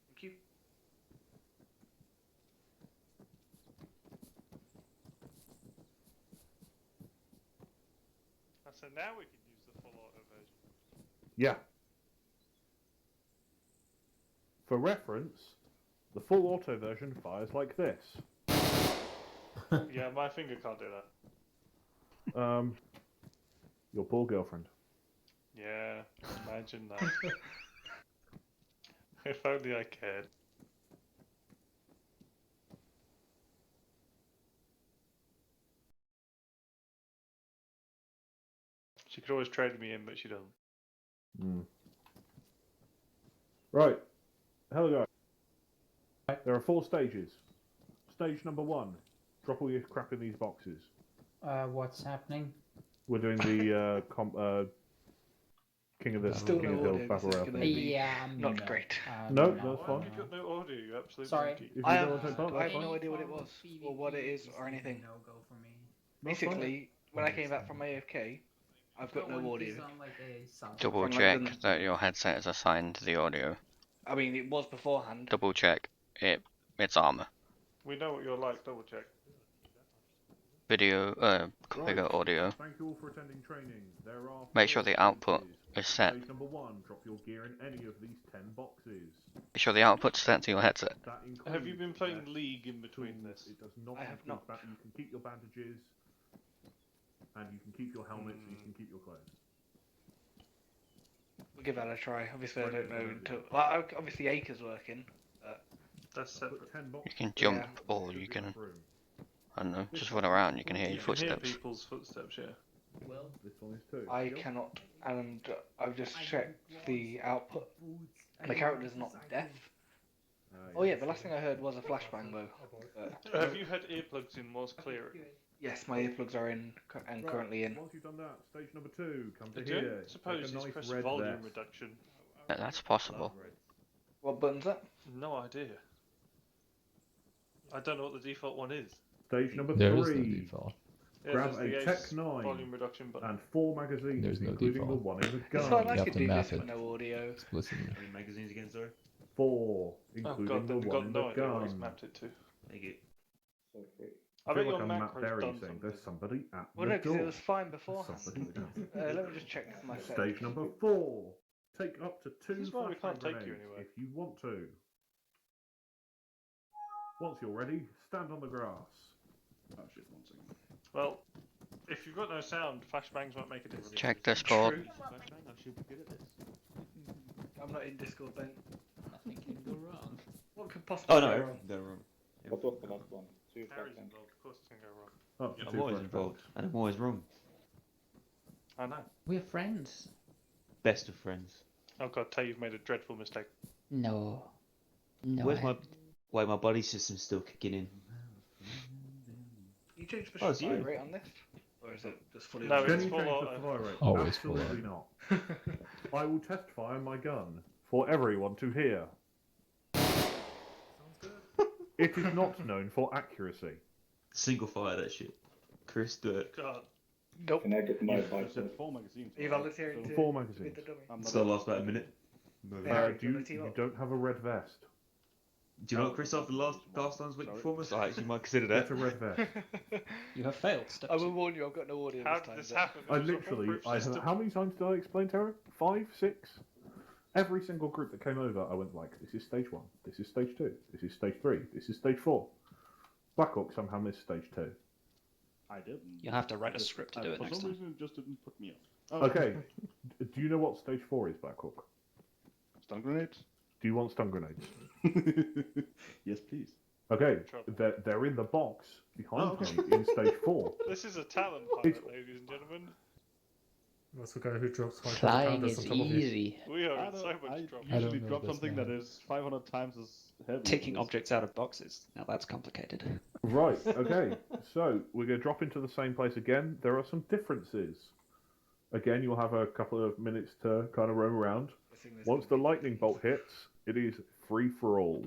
Thank you. So now we can use the full auto version. Yeah. For reference, the full auto version fires like this. Yeah, my finger can't do that. Your poor girlfriend. Yeah, imagine that. If only I cared. She could always trade me in, but she doesn't. Right. Hello, guys. There are 4 stages. Stage number 1. Drop all your crap in these boxes. What's happening? We're doing the King of the Still King no of Hills audio, battle this is royale gonna thing. be not great. No, that's Why fine. have you got no audio, you absolute Sorry. monkey? If you I don't have, want to take part, I that's have fine. no idea what it was or what it is or anything. No go for me. That's fine. Basically, when I came back from AFK, I've got no audio. Double From, like, check the- that your headset is assigned to the audio. I mean, it was beforehand. Double check it's armor. We know what you're like, double check. Video, configure audio. Thank you all for attending training. There are Make sure 4 the output stages. is set. Stage number 1. Drop your gear in any of these 10 boxes. Make sure the output's set to your headset. That includes Have you been playing vests, League in between tools. this? It does not I have include not. you can keep your bandages, and you can keep your helmets, and you can keep your clothes. We'll give that a try. Obviously, I Right, don't know yeah. until. Well, obviously, Acre's working. But That's separate. Put 10 boxes You can in jump the or should you be can, enough room. I don't know, just run around. You can hear your You can hear footsteps. people's footsteps, yeah. Well, This one is 2. I Yep. cannot, and I've just checked the output, and the character's not deaf. Oh yeah, the last thing I heard was a flashbang though. But, Have you had earplugs in whilst clearing? yes, my earplugs are in and Right, currently in. Once you've done that, stage number 2. Come to I here. don't suppose Take a it's nice press red volume vest. reduction. Yeah, that's possible. What button's that? No idea. I don't know what the default one is. Stage number There is 3. no default. Yeah, Grab there's the a Ace Tech 9 volume reduction button. and 4 magazines, There's no including default. the one in the It's gun. fine, I You have could to do map this it. with no audio. Explicitly. How many magazines again, sorry? 4, Oh including god, the then one in got no the idea what he's gun. mapped it to. Thank you. I I bet feel your like I'm Matt macro's Berry done saying something. there's somebody at Well, the no, because door. it was fine beforehand. Somebody at the Let me just check my set. Stage number 4. Take up to 2 This is why we flashbang can't take you grenades anywhere. if you want to. Once you're ready, stand on the grass. Oh shit, 1 second. Well, if you've got no sound, flashbangs won't make a difference. Check Discord. True. I should be good at this. I'm not in Discord then. nothing can go wrong. What could possibly Oh go no, wrong? everything's going wrong. What was the last one? 2 Harry's flashbangs. involved, of course it's going to go wrong. Up to I'm 2 always flashbangs. involved, and I'm always wrong. I know. We're friends. Best of friends. Oh god, Tay, you've made a dreadful mistake. No. No. Where's I my haven't. wait? My body system's still kicking in. You change the Oh, it's fire you. rate on this, or is it just fully? No, Can it's you full change the auto. fire rate? Always full Absolutely not. I will testify on my gun for everyone to hear. Sounds good. It is not known for accuracy. Single fire that shit. Chris, do it. God. Nope. Can I get my You advice? said 4 magazines. Are you right? volunteering to, 4 to magazines. be the dummy? I'm It's not gonna last about a minute. Yeah. You don't have a red vest. Do you know what, Chris? After the last time's week performance, I actually might consider It's that. a red vest. You have failed. Step I will 2. warn you, I've got no audio How this did time. this but- happen? I It was a literally, foolproof system. how many times did I explain Terror? 5, 6? Every single group that came over, I went like, this is stage 1, this is stage 2, this is stage 3, this is stage 4. Blackhawk somehow missed stage 2. I didn't. You'll have to write a Just- script to do it for next some time. reason, it just didn't put me on. Oh. Okay, do you know what stage 4 is, Blackhawk? Stun grenades? Do you want stun grenades? Yes, please. Okay, Trouble. they're in the box behind okay. me in stage 4. This is a talent pilot, ladies and gentlemen. That's the guy who drops 500 Flying counters is on top of you. easy. We are I in so don't- much I trouble. I don't usually know drop this something guy. that is 500 times as heavy. Taking as this. objects out of boxes. Now that's complicated. Right, okay, so we're going to drop into the same place again. There are some differences. Again, you'll have a couple of minutes to kind of roam around. Once the lightning bolt hits, it is free for all.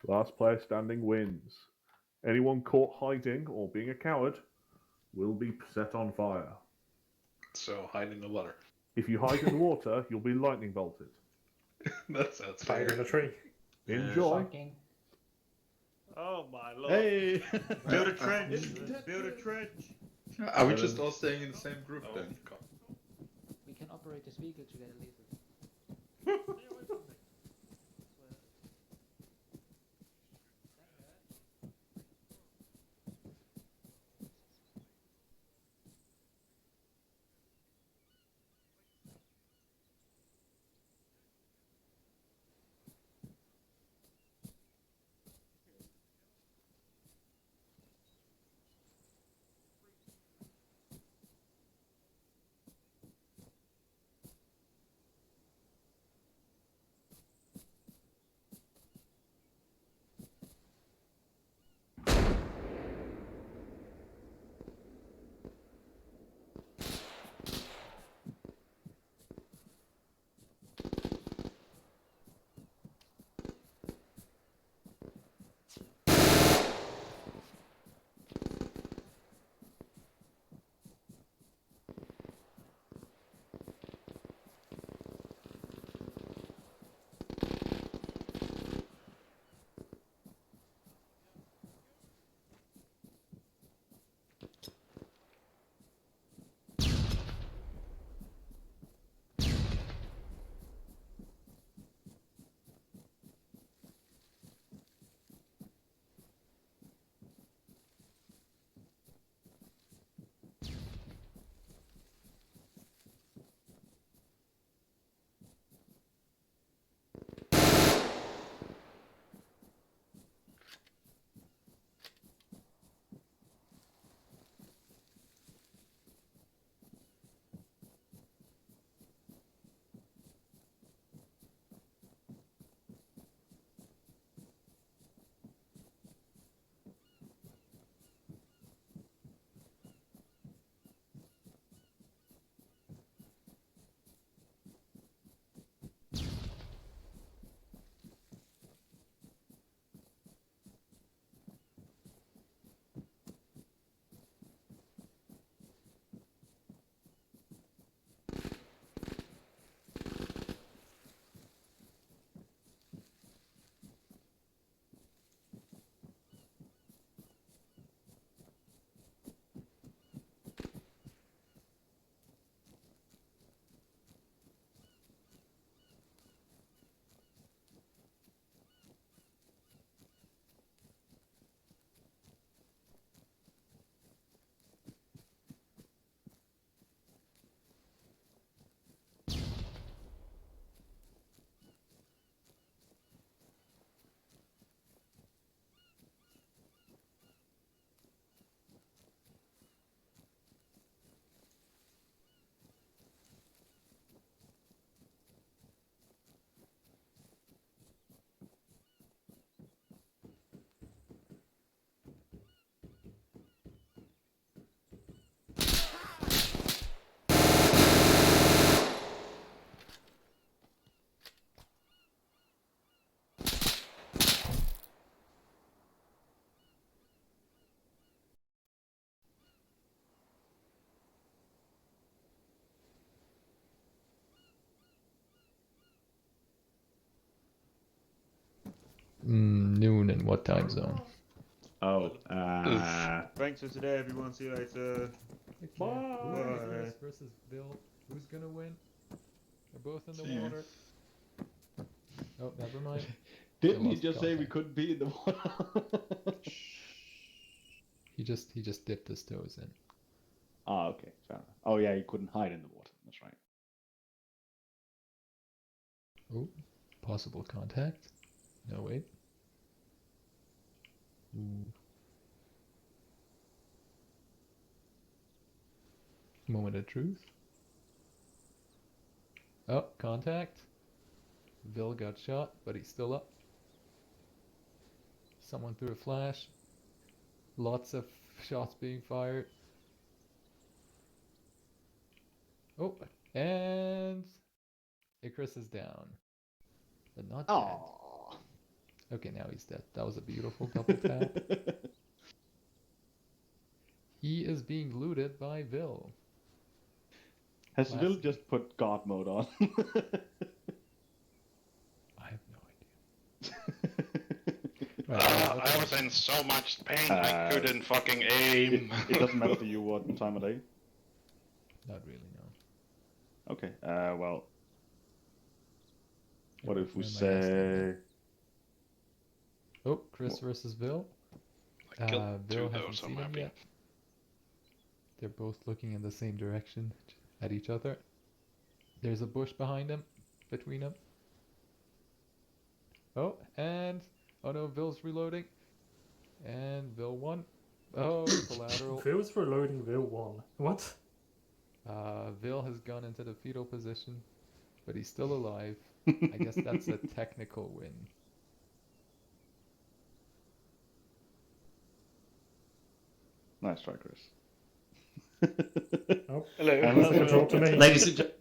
Last player standing wins. Anyone caught hiding or being a coward will be set on fire. So hide in the water. If you hide in the water, you'll be lightning bolted. That sounds Hide in fair. a tree. Enjoy. Shocking. Oh my lord. Hey, build a trench. Build a trench. Are we just all staying in the same group Oh, then? God. We can operate the speaker together later. Noon in what time zone? Oh, Thanks for today, everyone. See you later. Bye. Chris versus Bill. Who's gonna win? They're both in the water. Oh, never mind. Didn't you just say we couldn't be in the water? He just dipped his toes in. Ah, okay, fair enough. Oh yeah, you couldn't hide in the water. That's right. Oh, possible contact. No, wait. Ooh. Moment of truth. Oh, contact. Bill got shot, but he's still up. Someone threw a flash. Lots of shots being fired. Oh, and Icarus is down, but not dead. Okay, now he's dead. That was a beautiful double tap. He is being looted by Vil. Has Vil just put God mode on? I have no I was in so much pain I couldn't fucking aim. It doesn't matter to you what time of day? Not really, no. Okay, well... What if we where am I say... Oh, Chris versus Vil. Vil hasn't seen him yet. They're both looking in the same direction at each other. There's a bush behind him, between them. Oh, and... Oh no, Vil's reloading. And Vil won. Oh, collateral. Vil's reloading, Vil won. What? Vil has gone into the fetal position, but he's still alive. I guess that's a technical win. Nice try, Chris. Oh, hello. Looks like a draw to me. Ladies and gentlemen.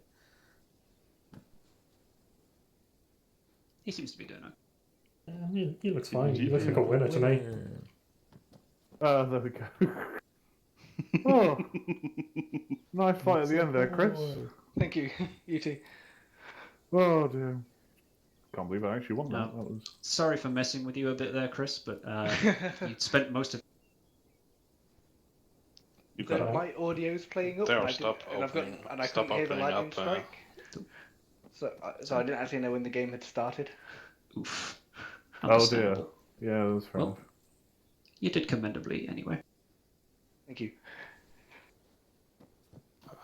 He seems to be doing okay. He looks fine. He looks like a winner to me. There we go. Oh, nice fight at the end there, Chris. Thank you. You too. Oh dear. Can't believe I actually won that. That was... Sorry for messing with you a bit there, Chris, but you'd spent most of. My audio's playing up, and I couldn't hear the lightning strike. So I didn't actually know when the game had started. Oof. Oh dear. Yeah, that's fair enough. You did commendably anyway. Thank you.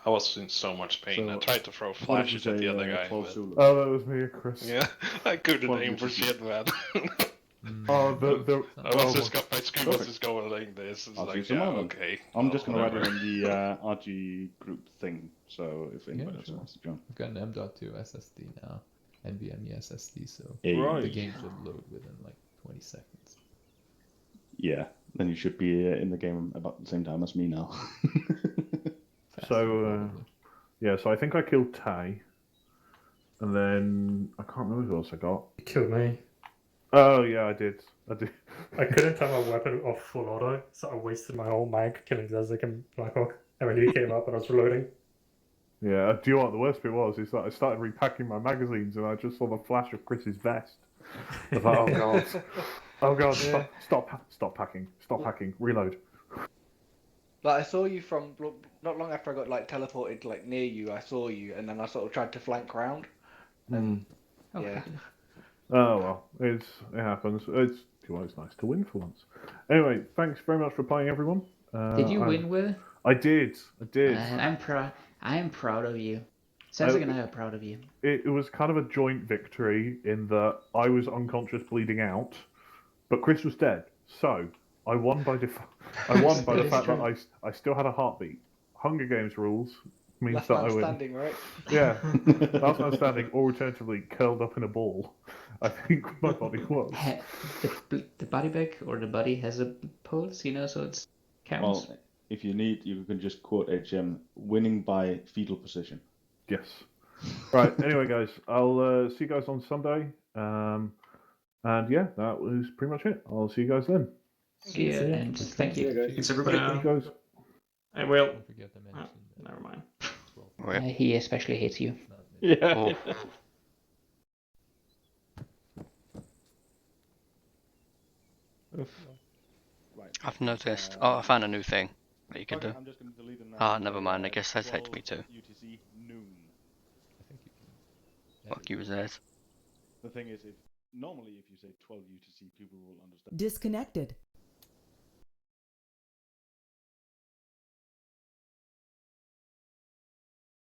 I was in so much pain. I tried to throw flashes at the other guy. But... Oh, that was me, Chris. Yeah, I couldn't aim for shit, man. Oh, my screen was just going like this. It's like, yeah, okay. I'm just gonna write it in the RG group thing, so if anybody else wants to join. I've got an M.2 SSD now, NVMe SSD, so Right. the game should load within like 20 seconds. Yeah, then you should be in the game about the same time as me now. So, yeah, so I think I killed Tay, and then I can't remember who else I got. You killed me. Oh yeah, I did. I couldn't turn my weapon off full auto, so I wasted my whole mag killing Zezek and Blackhawk. And when you came up and I was reloading. Yeah, do you know what the worst bit was? Is that I started repacking my magazines and I just saw the flash of Chris's vest. I was like, oh god, oh god, stop packing, reload. Like I saw you from not long after I got like teleported like near you. I saw you, and then I sort of tried to flank round. Yeah. Oh well, it happens. It's nice to win for once. Anyway, thanks very much for playing, everyone. Did you win, Will? I did. I'm proud. I am proud of you. Zezek and I are proud of you. It was kind of a joint victory in that I was unconscious, bleeding out, but Chris was dead. So I won by default. I won by the fact that I still had a heartbeat. Hunger Games rules means Last that man I win. standing, right? Yeah, last man standing, or alternatively curled up in a ball. I think my body was. The body bag or the body has a pulse, you know, so it counts. Well, if you need, you can just quote HM, winning by fetal position. Yes. Right, anyway, guys, I'll see you guys on Sunday. And yeah, that was pretty much it. I'll see you guys then. See you, and thank you. Thanks, everybody. Thank you, guys. I will. Don't forget to mention Never mind. He especially hates you. Yeah. Right. I've noticed. Oh, I found a new thing that you can Okay, do. I'm just going to delete it now. Ah, and never say, mind. I guess that takes me 12 to. UTC noon. I think you can. Fuck you, Zed. The thing is, if normally if you say 12 UTC, people will understand. Disconnected.